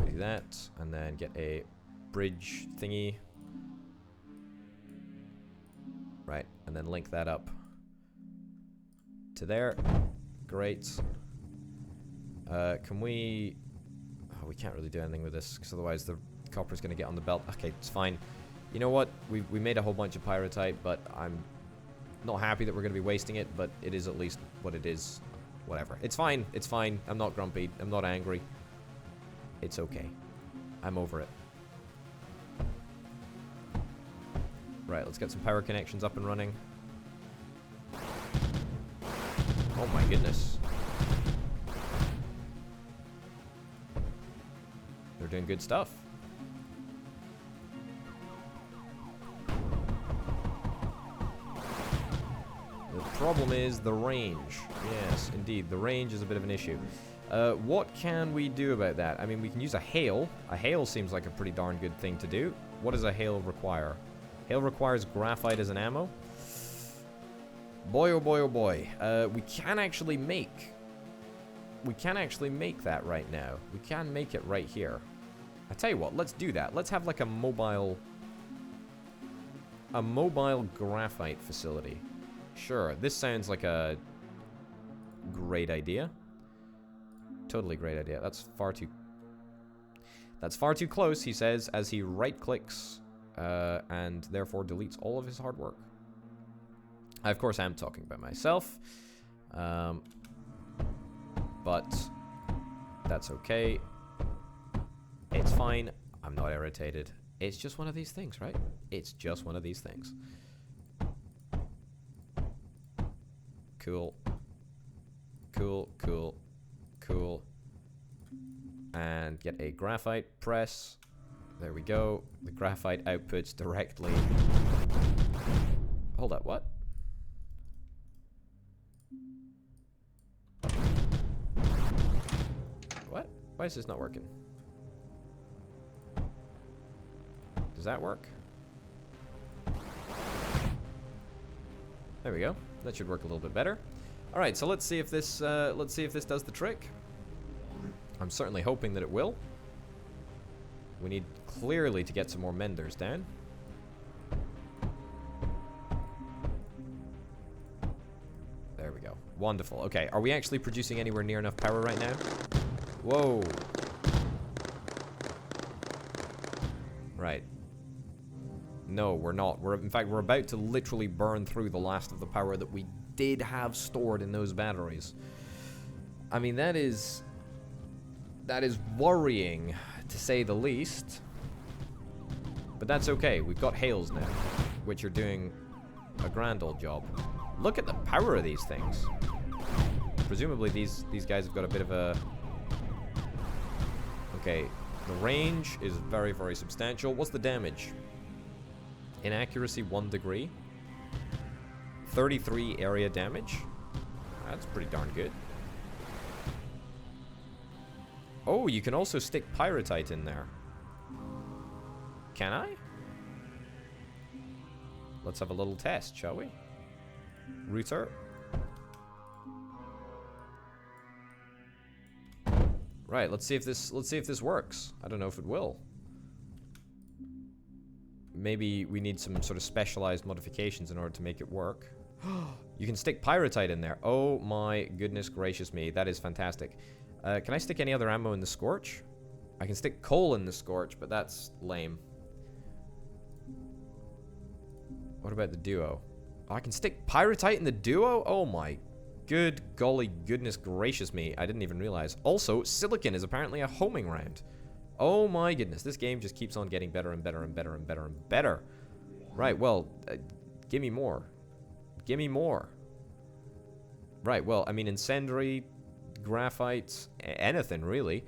Do that. And then get a bridge thingy. Right. And then link that up to there. Great. Can we... Oh, we can't really do anything with this, because otherwise the copper's going to get on the belt. Okay, it's fine. You know what? We made a whole bunch of Pyratite, but I'm not happy that we're going to be wasting it, but it is at least what it is. Whatever. It's fine. It's fine. I'm not grumpy. I'm not angry. It's okay. I'm over it. Right, let's get some power connections up and running. Oh my goodness. They're doing good stuff. The problem is the range. Yes, indeed. The range is a bit of an issue. What can we do about that? I mean, we can use a hail. A hail seems like a pretty darn good thing to do. What does a hail require? Hail requires graphite as an ammo. Boy, oh boy, oh boy. We can actually make that right now. We can make it right here. I tell you what, let's do that. Let's have like a mobile graphite facility. Sure, this sounds like a great idea. Totally great idea. That's far too close, he says, as he right-clicks and therefore deletes all of his hard work. I, of course, am talking about myself. But that's okay. It's fine. I'm not irritated. It's just one of these things, right? It's just one of these things. Cool. Cool, cool, cool. And get a graphite press. There we go. The graphite outputs directly. Hold up, what? What? Why is this not working? Does that work? There we go. That should work a little bit better. All right, so let's see if this does the trick. I'm certainly hoping that it will. We need clearly to get some more menders down. There we go. Wonderful. Okay, are we actually producing anywhere near enough power right now? Whoa. Right. No, we're not. In fact, we're about to literally burn through the last of the power that we did have stored in those batteries. I mean, that is worrying, to say the least. But that's okay. We've got hails now, which are doing a grand old job. Look at the power of these things. Presumably these guys have got a bit of a... Okay, the range is very, very substantial. What's the damage? Inaccuracy 1 degree. 33 area damage. That's pretty darn good. Oh, you can also stick Pyratite in there. Can I? Let's have a little test, shall we? Router. Right, let's see if this works. I don't know if it will. Maybe we need some sort of specialized modifications in order to make it work. You can stick Pyratite in there. Oh my goodness gracious me. That is fantastic. Can I stick any other ammo in the Scorch? I can stick coal in the Scorch, but that's lame. What about the Duo? Oh, I can stick Pyratite in the Duo? Oh my good golly goodness gracious me. I didn't even realize. Also, silicon is apparently a homing round. Oh my goodness. This game just keeps on getting better and better and better and better and better. Right, well, give me more. Give me more. Right, well, I mean, incendiary, graphite, anything really.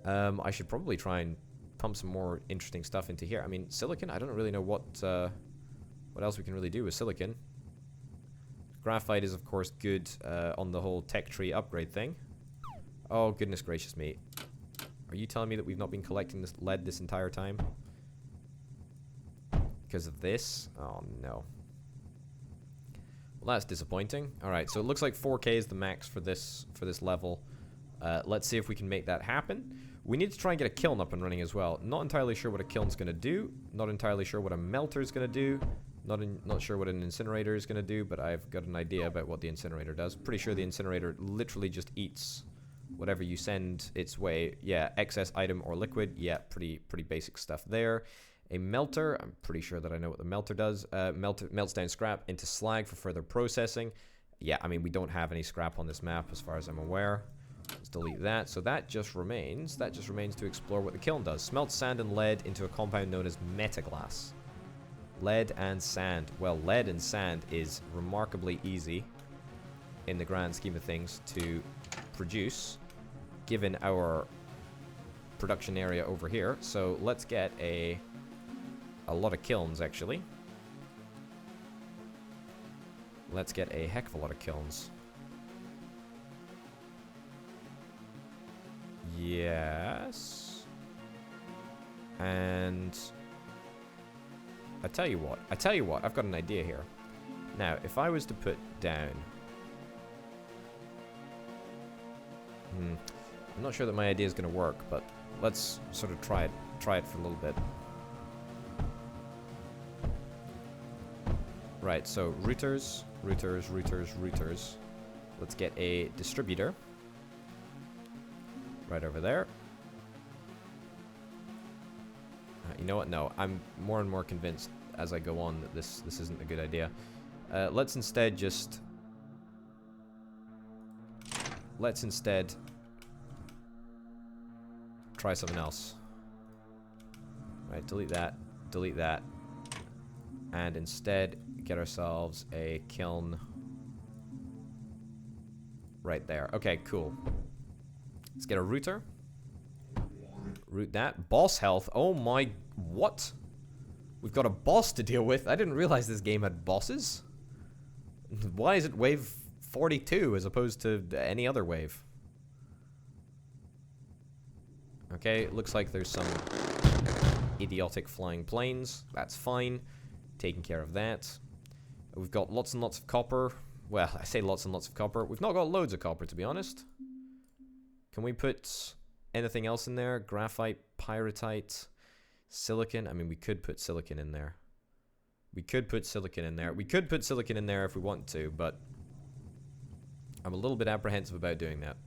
I should probably try and pump some more interesting stuff into here. I mean, silicon, I don't really know what else we can really do with silicon. Graphite is, of course, good on the whole tech tree upgrade thing. Oh, goodness gracious me. Are you telling me that we've not been collecting this lead this entire time? Because of this? Oh, no. Well, that's disappointing. Alright, so it looks like 4K is the max for this level. Let's see if we can make that happen. We need to try and get a kiln up and running as well. Not entirely sure what a kiln's going to do. Not entirely sure what a melter's going to do. Not sure what an incinerator is going to do, but I've got an idea about what the incinerator does. Pretty sure the incinerator literally just eats whatever you send its way. Yeah, excess item or liquid. Yeah, pretty basic stuff there. A melter, I'm pretty sure that I know what the melter does. Melts down scrap into slag for further processing. Yeah, I mean, we don't have any scrap on this map as far as I'm aware. Let's delete that. So that just remains to explore what the kiln does. Smelts sand and lead into a compound known as Metaglass. Lead and sand. Well, lead and sand is remarkably easy in the grand scheme of things to produce, given our production area over here. So let's get a lot of kilns, actually. Let's get a heck of a lot of kilns. Yes. And I tell you what, I've got an idea here. Now, if I was to put down... I'm not sure that my idea is going to work, but let's sort of try it for a little bit. Right, so routers. Let's get a distributor. Right over there. You know what? No, I'm more and more convinced as I go on that this isn't a good idea. Let's instead try something else. Right, delete that, and instead get ourselves a kiln right there. Okay, cool. Let's get a router. Route that. Boss health. Oh my... What? We've got a boss to deal with. I didn't realize this game had bosses. Why is it wave 42 as opposed to any other wave? Okay, looks like there's some idiotic flying planes. That's fine. Taking care of that. We've got lots and lots of copper. Well, I say lots and lots of copper. We've not got loads of copper, to be honest. Can we put anything else in there? Graphite, Pyratite, silicon. I mean, we could put silicon in there. We could put silicon in there if we want to, but I'm a little bit apprehensive about doing that.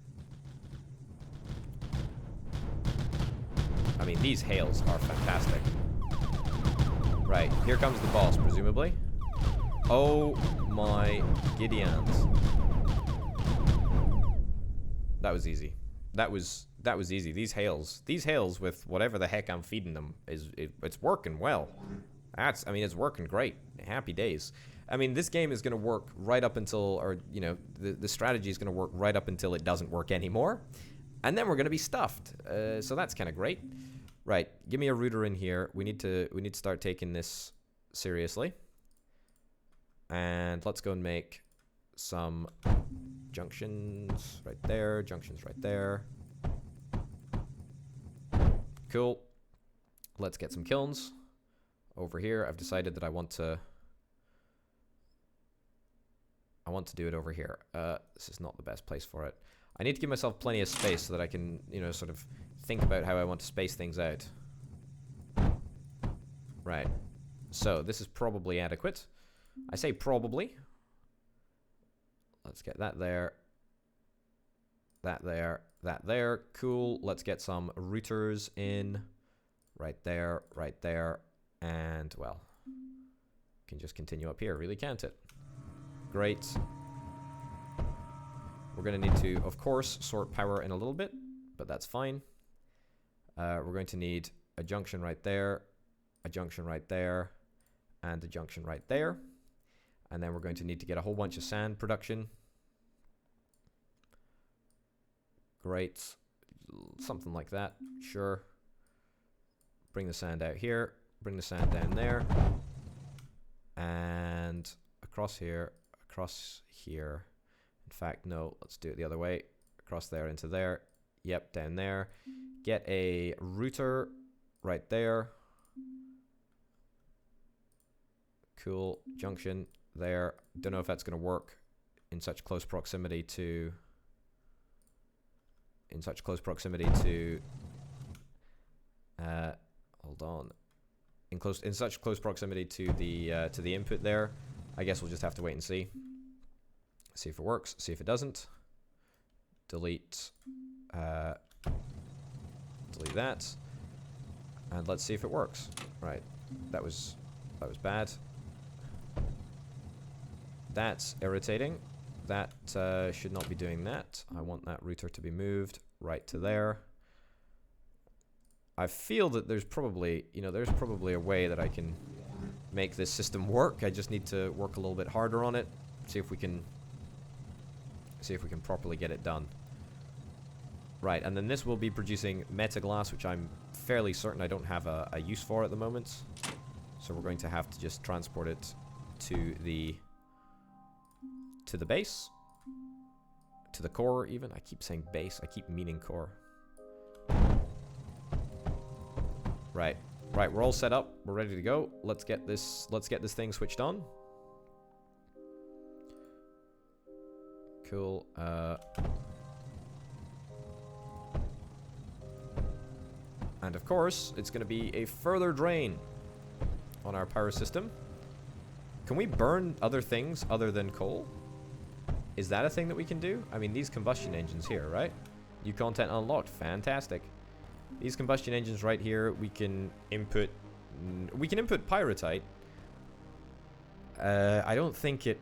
I mean, these hails are fantastic. Right, here comes the boss, presumably. Oh my Gideons. That was easy. That was easy. These hails with whatever the heck I'm feeding them it's working well. I mean, it's working great. Happy days. I mean, this game is going to work right up until, or, you know, the strategy is going to work right up until it doesn't work anymore. And then we're going to be stuffed. So that's kind of great. Right, give me a router in here. We need to start taking this seriously. And let's go and make some junctions right there, junctions right there. Cool. Let's get some kilns over here. I've decided that I want to do it over here. This is not the best place for it. I need to give myself plenty of space so that I can, you know, sort of think about how I want to space things out. Right. So this is probably adequate. I say probably. Let's get that there. That there. That there. Cool. Let's get some routers in. Right there. Right there. And, well, can just continue up here, really, can't it? Great. We're going to need to, of course, sort power in a little bit, but that's fine. We're going to need a junction right there, a junction right there, and a junction right there. And then we're going to need to get a whole bunch of sand production. Great. Something like that. Sure. Bring the sand out here. Bring the sand down there. And across here. Across here. In fact, no. Let's do it the other way. Across there into there. Yep, down there. Get a router right there. Cool. Junction there. Don't know if that's going to work in such close proximity to... hold on. In such close proximity to the input there. I guess we'll just have to wait and see. See if it works. See if it doesn't. Delete. Delete that. And let's see if it works. Right. That was bad. That's irritating. That should not be doing that. I want that router to be moved right to there. I feel that there's probably, there's probably a way that I can make this system work. I just need to work a little bit harder on it. See if we can properly get it done. Right, and then this will be producing Metaglass, which I'm fairly certain I don't have a use for at the moment. So we're going to have to just transport it to the base. To the core, even. I keep saying base. I keep meaning core. Right. Right, we're all set up. We're ready to go. Let's get this thing switched on. Cool. And of course, it's going to be a further drain on our power system. Can we burn other things other than coal? Is that a thing that we can do? I mean, these combustion engines here, right? New content unlocked. Fantastic. These combustion engines right here, we can input Pyratite. I don't think it...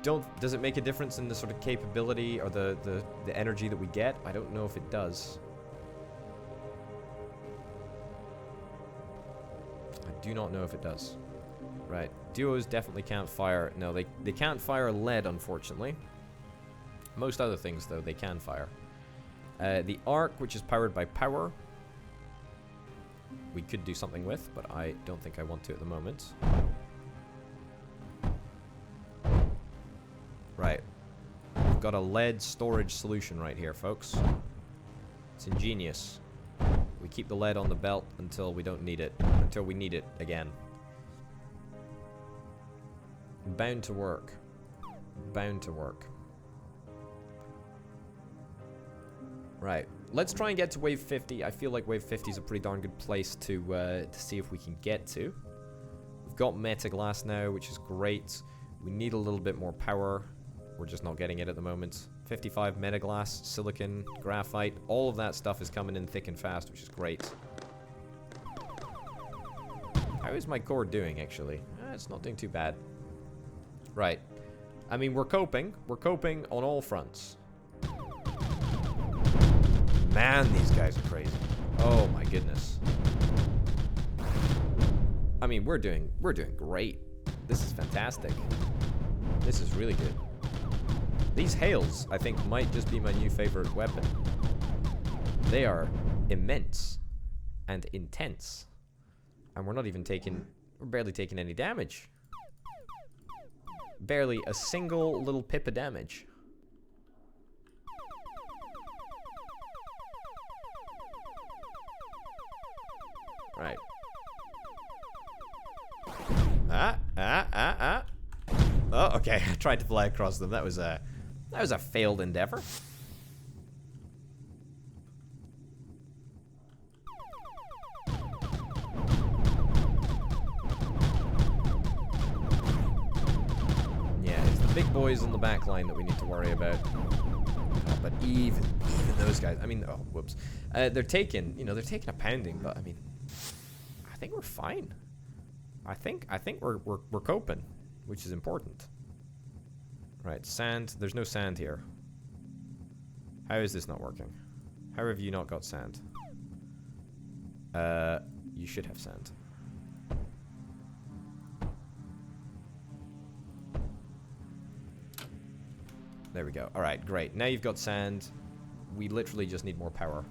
Does it make a difference in the sort of capability or the energy that we get? I don't know if it does. I do not know if it does. Right. Duos definitely can't fire... No, they can't fire lead, unfortunately. Most other things, though, they can fire. The arc, which is powered by power, we could do something with, but I don't think I want to at the moment. Right. We've got a lead storage solution right here, folks. It's ingenious. We keep the lead on the belt until we don't need it. Until we need it again. Bound to work. Bound to work. Right. Let's try and get to wave 50. I feel like wave 50 is a pretty darn good place to see if we can get to. We've got Metaglass now, which is great. We need a little bit more power. We're just not getting it at the moment. 55 Metaglass, silicon, graphite, all of that stuff is coming in thick and fast, which is great. How is my core doing, actually? It's not doing too bad. Right. I mean, we're coping. We're coping on all fronts. Man, these guys are crazy. Oh my goodness. I mean, we're doing great. This is fantastic. This is really good. These hails, I think, might just be my new favorite weapon. They are immense and intense. And we're not even taking... We're barely taking any damage. Barely a single little pip of damage. Right. Oh, okay. I tried to fly across them. That was a failed endeavor. Yeah, it's the big boys on the back line that we need to worry about. But even those guys, I mean, oh, whoops. They're taking, they're taking a pounding, but I mean, I think we're fine. I think we're coping, which is important. Right, sand. There's no sand here. How is this not working? How have you not got sand? You should have sand. There we go. Alright, great. Now you've got sand. We literally just need more power.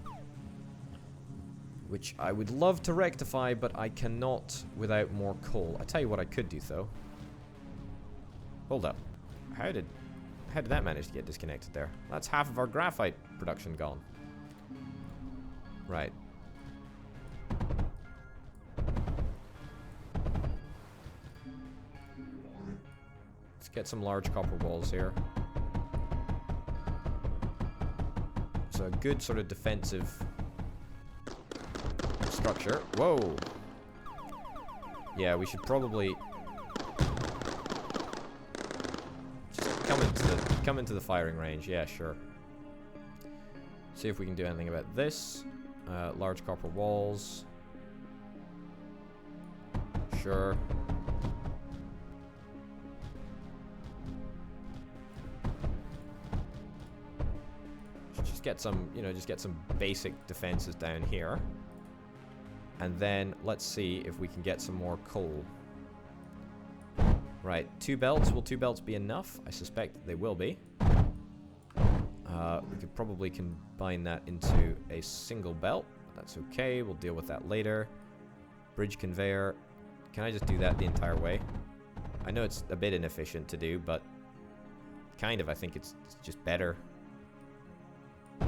Which I would love to rectify, but I cannot without more coal. I tell you what I could do, though. Hold up. How did that manage to get disconnected there? That's half of our graphite production gone. Right. Let's get some large copper walls here. So a good sort of defensive structure. Whoa. Yeah, we should probably just come into the firing range. Yeah, sure. See if we can do anything about this. Large copper walls. Sure. Just get some, just get some basic defenses down here. And then let's see if we can get some more coal. Right, 2 belts. Will 2 belts be enough? I suspect they will be. We could probably combine that into a single belt. That's okay. We'll deal with that later. Bridge conveyor. Can I just do that the entire way? I know it's a bit inefficient to do, but kind of, I think it's just better.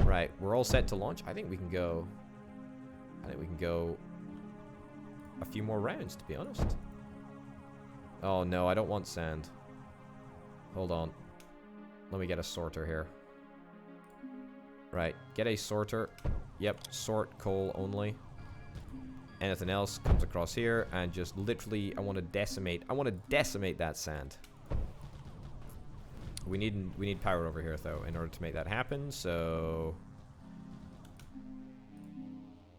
Right, we're all set to launch. I think we can go a few more rounds, to be honest. Oh no, I don't want sand. Hold on. Let me get a sorter here. Right, get a sorter. Yep, sort coal only. Anything else comes across here and just literally I want to decimate that sand. We need power over here though in order to make that happen, so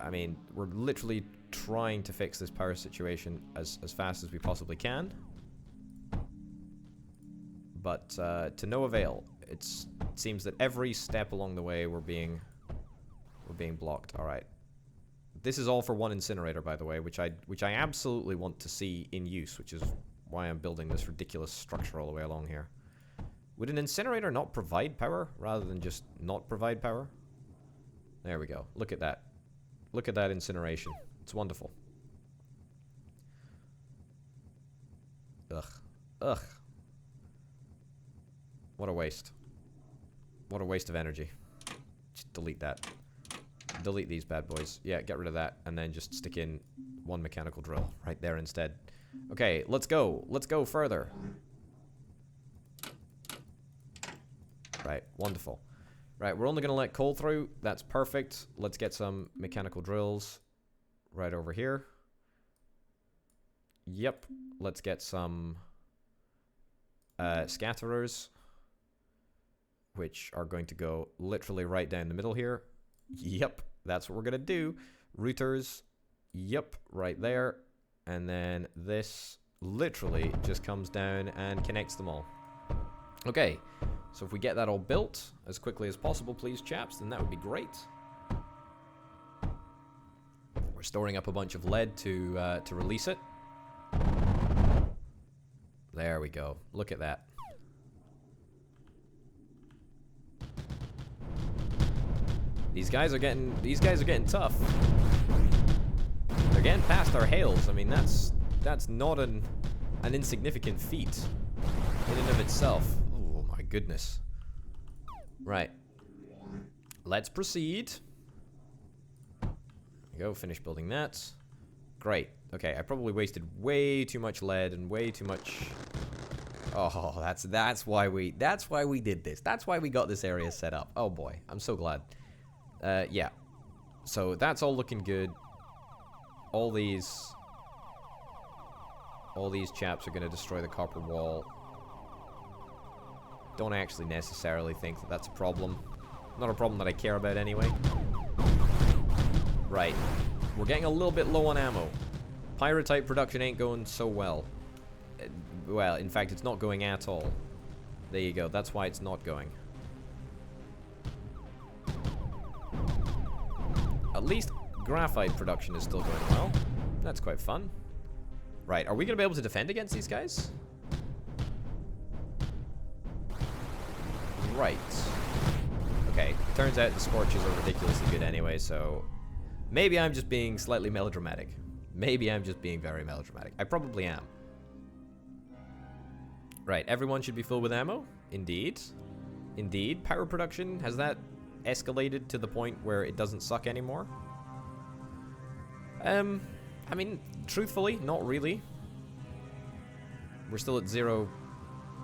I mean, we're literally trying to fix this power situation as fast as we possibly can. But to no avail. It seems that every step along the way we're being blocked. All right. This is all for one incinerator, by the way, which I absolutely want to see in use, which is why I'm building this ridiculous structure all the way along here. Would an incinerator not provide power rather than just not provide power? There we go. Look at that. Look at that incineration. It's wonderful. Ugh. Ugh. What a waste. What a waste of energy. Just delete that. Delete these bad boys. Yeah, get rid of that. And then just stick in one mechanical drill right there instead. Okay, let's go. Let's go further. Right, wonderful. Right, we're only going to let coal through. That's perfect. Let's get some mechanical drills right over here. Yep. Let's get some scatterers, which are going to go literally right down the middle here. Yep, that's what we're going to do. Routers, yep, right there. And then this literally just comes down and connects them all. Okay, so if we get that all built as quickly as possible, please, chaps, then that would be great. We're storing up a bunch of lead to release it. There we go. Look at that. These guys are getting tough. They're getting past our hails. I mean, that's not an insignificant feat in and of itself. Oh my goodness. Right. Let's proceed. Go finish building that. Great. Okay, I probably wasted way too much lead and way too much. Oh, that's why we did this. That's why we got this area set up. Oh boy, I'm so glad. Yeah. So that's all looking good. All these chaps are going to destroy the copper wall. Don't actually necessarily think that that's a problem. Not a problem that I care about anyway. Right. We're getting a little bit low on ammo. Pyratite production ain't going so well. Well, in fact, it's not going at all. There you go. That's why it's not going. At least graphite production is still going well. That's quite fun. Right. Are we going to be able to defend against these guys? Right. Okay. Turns out the scorches are ridiculously good anyway, so maybe I'm just being slightly melodramatic. Maybe I'm just being very melodramatic. I probably am. Right, everyone should be filled with ammo. Indeed. Indeed. Power production, has that escalated to the point where it doesn't suck anymore? I mean, truthfully, not really. We're still at 0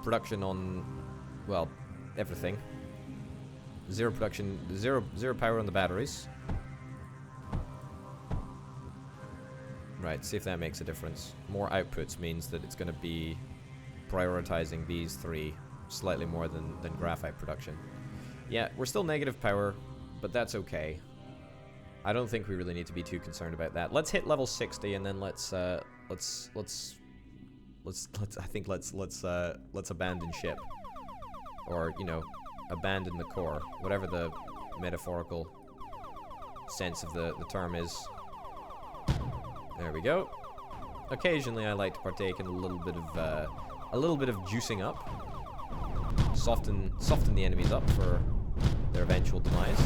production on, well, everything. 0 production, zero power on the batteries. Right, see if that makes a difference. More outputs means that it's going to be prioritizing these 3 slightly more than graphite production. Yeah, we're still negative power, but that's okay. I don't think we really need to be too concerned about that. Let's hit level 60 and then let's abandon ship. Or, you know, abandon the core. Whatever the metaphorical sense of the term is. There we go. Occasionally I like to partake in a little bit of juicing up. Soften the enemies up for their eventual demise.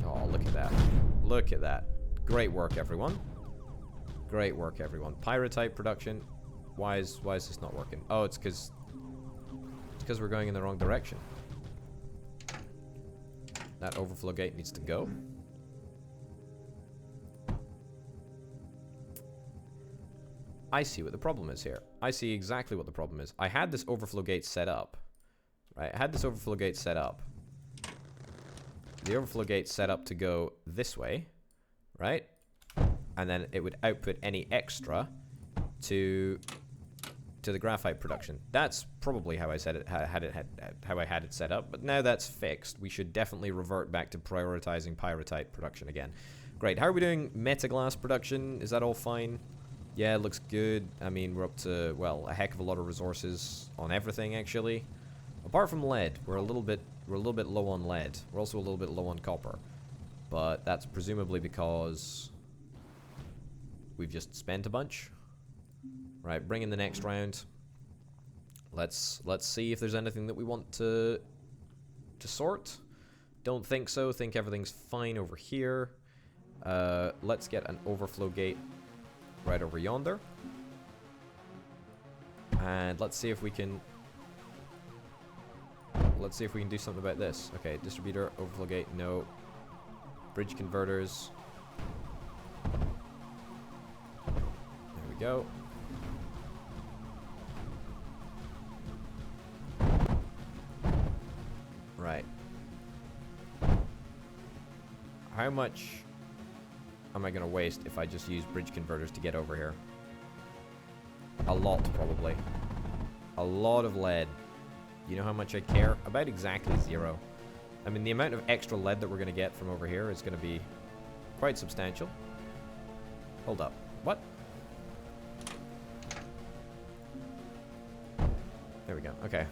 Oh, look at that. Look at that. Great work, everyone. Great work, everyone. Pyratite production. Why is this not working? Oh, it's because we're going in the wrong direction. That overflow gate needs to go. I see what the problem is here. I see exactly what the problem is. I had this overflow gate set up. Right? I had this overflow gate set up. The overflow gate set up to go this way. Right? And then it would output any extra to the graphite production. That's probably how I said it, how I had it set up. But now that's fixed. We should definitely revert back to prioritizing Pyratite production again. Great. How are we doing Metaglass production? Is that all fine? Yeah, it looks good. I mean, we're up to, well, a heck of a lot of resources on everything, actually. Apart from lead, we're a little bit low on lead. We're also a little bit low on copper. But that's presumably because we've just spent a bunch. Right, bring in the next round. Let's see if there's anything that we want to sort. Don't think so. Think everything's fine over here. Let's get an overflow gate right over yonder. And let's see if we can do something about this. Okay, distributor, overflow gate, no. Bridge converters. There we go. Right. How much am I going to waste if I just use bridge converters to get over here? A lot, probably. A lot of lead. You know how much I care? About exactly 0. I mean, the amount of extra lead that we're going to get from over here is going to be quite substantial. Hold up. What? There we go. Okay.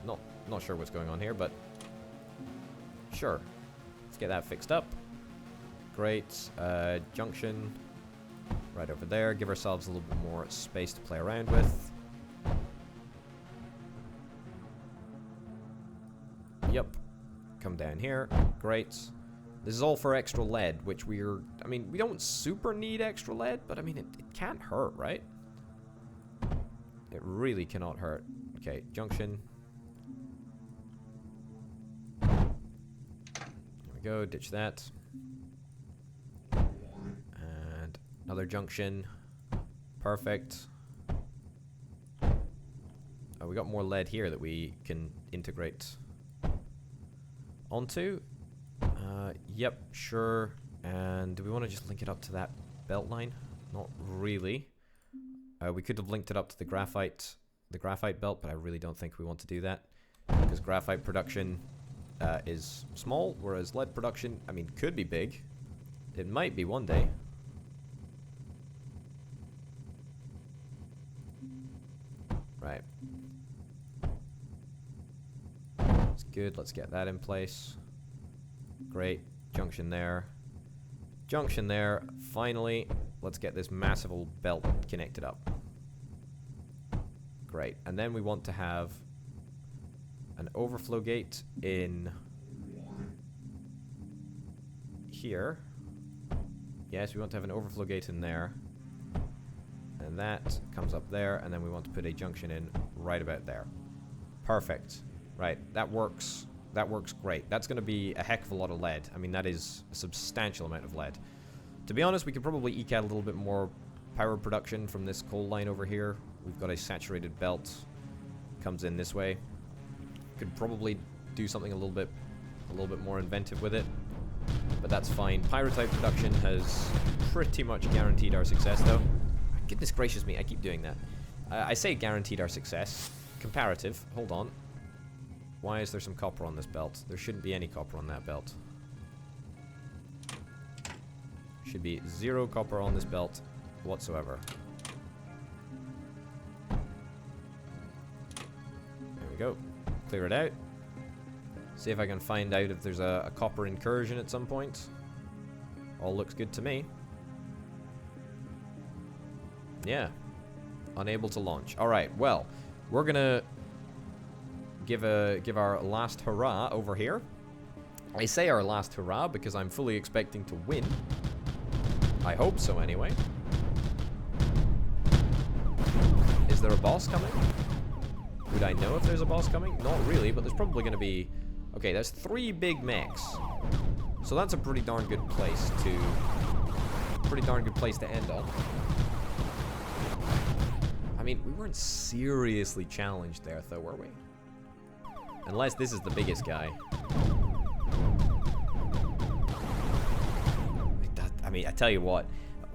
Not sure what's going on here, but sure. Let's get that fixed up. Great. Junction right over there. Give ourselves a little bit more space to play around with. down here. Great. This is all for extra lead, which we're... I mean, we don't super need extra lead, but I mean, it can't hurt, right? It really cannot hurt. Okay, junction. There we go, ditch that. And another junction. Perfect. Oh, we got more lead here that we can integrate onto. Yep, sure. And do we want to just link it up to that belt line? Not really. We could have linked it up to the graphite belt, but I really don't think we want to do that because graphite production is small, whereas lead production, I mean, could be big. It might be one day. Right. That's good. Let's get that in place. Great. Junction there. Junction there. Finally, let's get this massive old belt connected up. Great. And then we want to have an overflow gate in here. Yes, we want to have an overflow gate in there. And that comes up there, and then we want to put a junction in right about there. Perfect. Right, that works. That works great. That's going to be a heck of a lot of lead. I mean, that is a substantial amount of lead. To be honest, we could probably eke out a little bit more power production from this coal line over here. We've got a saturated belt. Comes in this way. Could probably do something a little bit more inventive with it. But that's fine. Pyratite production has pretty much guaranteed our success, though. Goodness gracious me, I keep doing that. I say guaranteed our success. Comparative. Hold on. Why is there some copper on this belt? There shouldn't be any copper on that belt. Should be 0 copper on this belt whatsoever. There we go. Clear it out. See if I can find out if there's a copper incursion at some point. All looks good to me. Yeah. Unable to launch. Alright, well, we're gonna give our last hurrah over here. I say our last hurrah because I'm fully expecting to win. I hope so anyway. Is there a boss coming? Would I know if there's a boss coming? Not really, but there's probably gonna be... Okay, there's 3 big mechs. So that's a pretty darn good place to... end on. I mean, we weren't seriously challenged there, though, were we? Unless this is the biggest guy. I mean, I tell you what.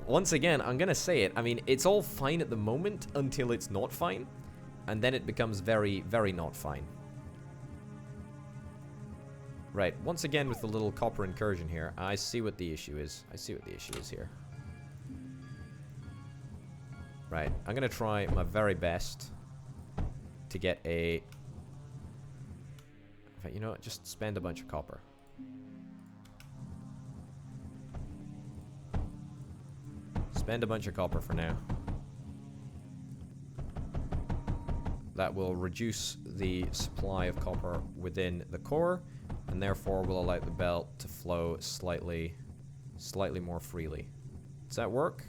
Once again, I'm gonna say it. I mean, it's all fine at the moment until it's not fine. And then it becomes very, very not fine. Right, once again with the little copper incursion here. I see what the issue is. I see what the issue is here. Right, I'm gonna try my very best to get a... In fact, you know what? Just spend a bunch of copper. Spend a bunch of copper for now. That will reduce the supply of copper within the core, and therefore will allow the belt to flow slightly more freely. Does that work?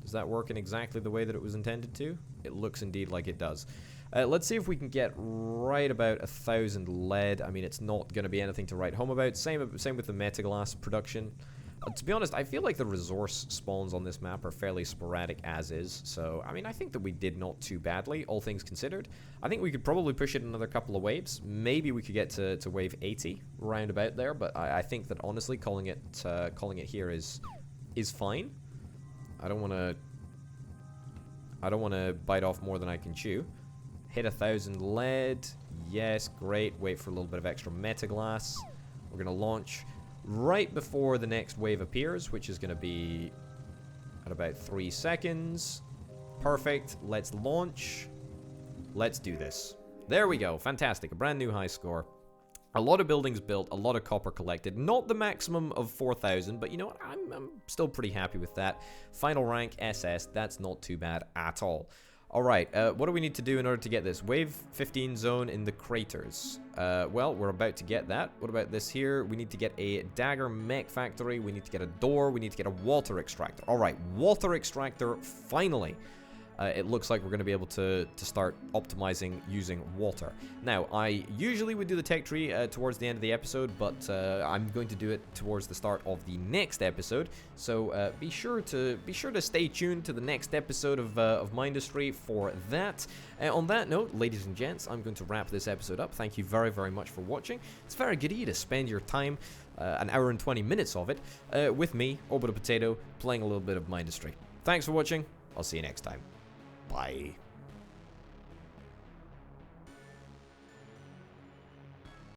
Does that work in exactly the way that it was intended to? It looks indeed like it does. Let's see if we can get right about 1,000 lead. I mean, it's not going to be anything to write home about. Same with the Metaglass production. To be honest, I feel like the resource spawns on this map are fairly sporadic as is. So, I mean, I think that we did not too badly, all things considered. I think we could probably push it another couple of waves. Maybe we could get to wave 80, round about there. But I think that, honestly, calling it here is fine. I don't want to bite off more than I can chew. Hit 1,000 lead. Yes, great. Wait for a little bit of extra Metaglass. We're going to launch right before the next wave appears, which is going to be at about 3 seconds. Perfect. Let's launch. Let's do this. There we go. Fantastic. A brand new high score. A lot of buildings built, a lot of copper collected. Not the maximum of 4,000, but you know what? I'm still pretty happy with that. Final rank SS, that's not too bad at all. Alright, what do we need to do in order to get this? Wave 15 zone in the craters. Well, we're about to get that. What about this here? We need to get a dagger mech factory. We need to get a door. We need to get a water extractor. Alright, water extractor, finally. It looks like we're going to be able to start optimizing using water. Now, I usually would do the tech tree towards the end of the episode, but I'm going to do it towards the start of the next episode. So be sure to stay tuned to the next episode of Mindustry for that. On that note, ladies and gents, I'm going to wrap this episode up. Thank you very, very much for watching. It's very good of you to spend your time, an hour and 20 minutes of it, with me, Orbital Potato, playing a little bit of Mindustry. Thanks for watching. I'll see you next time. Bye.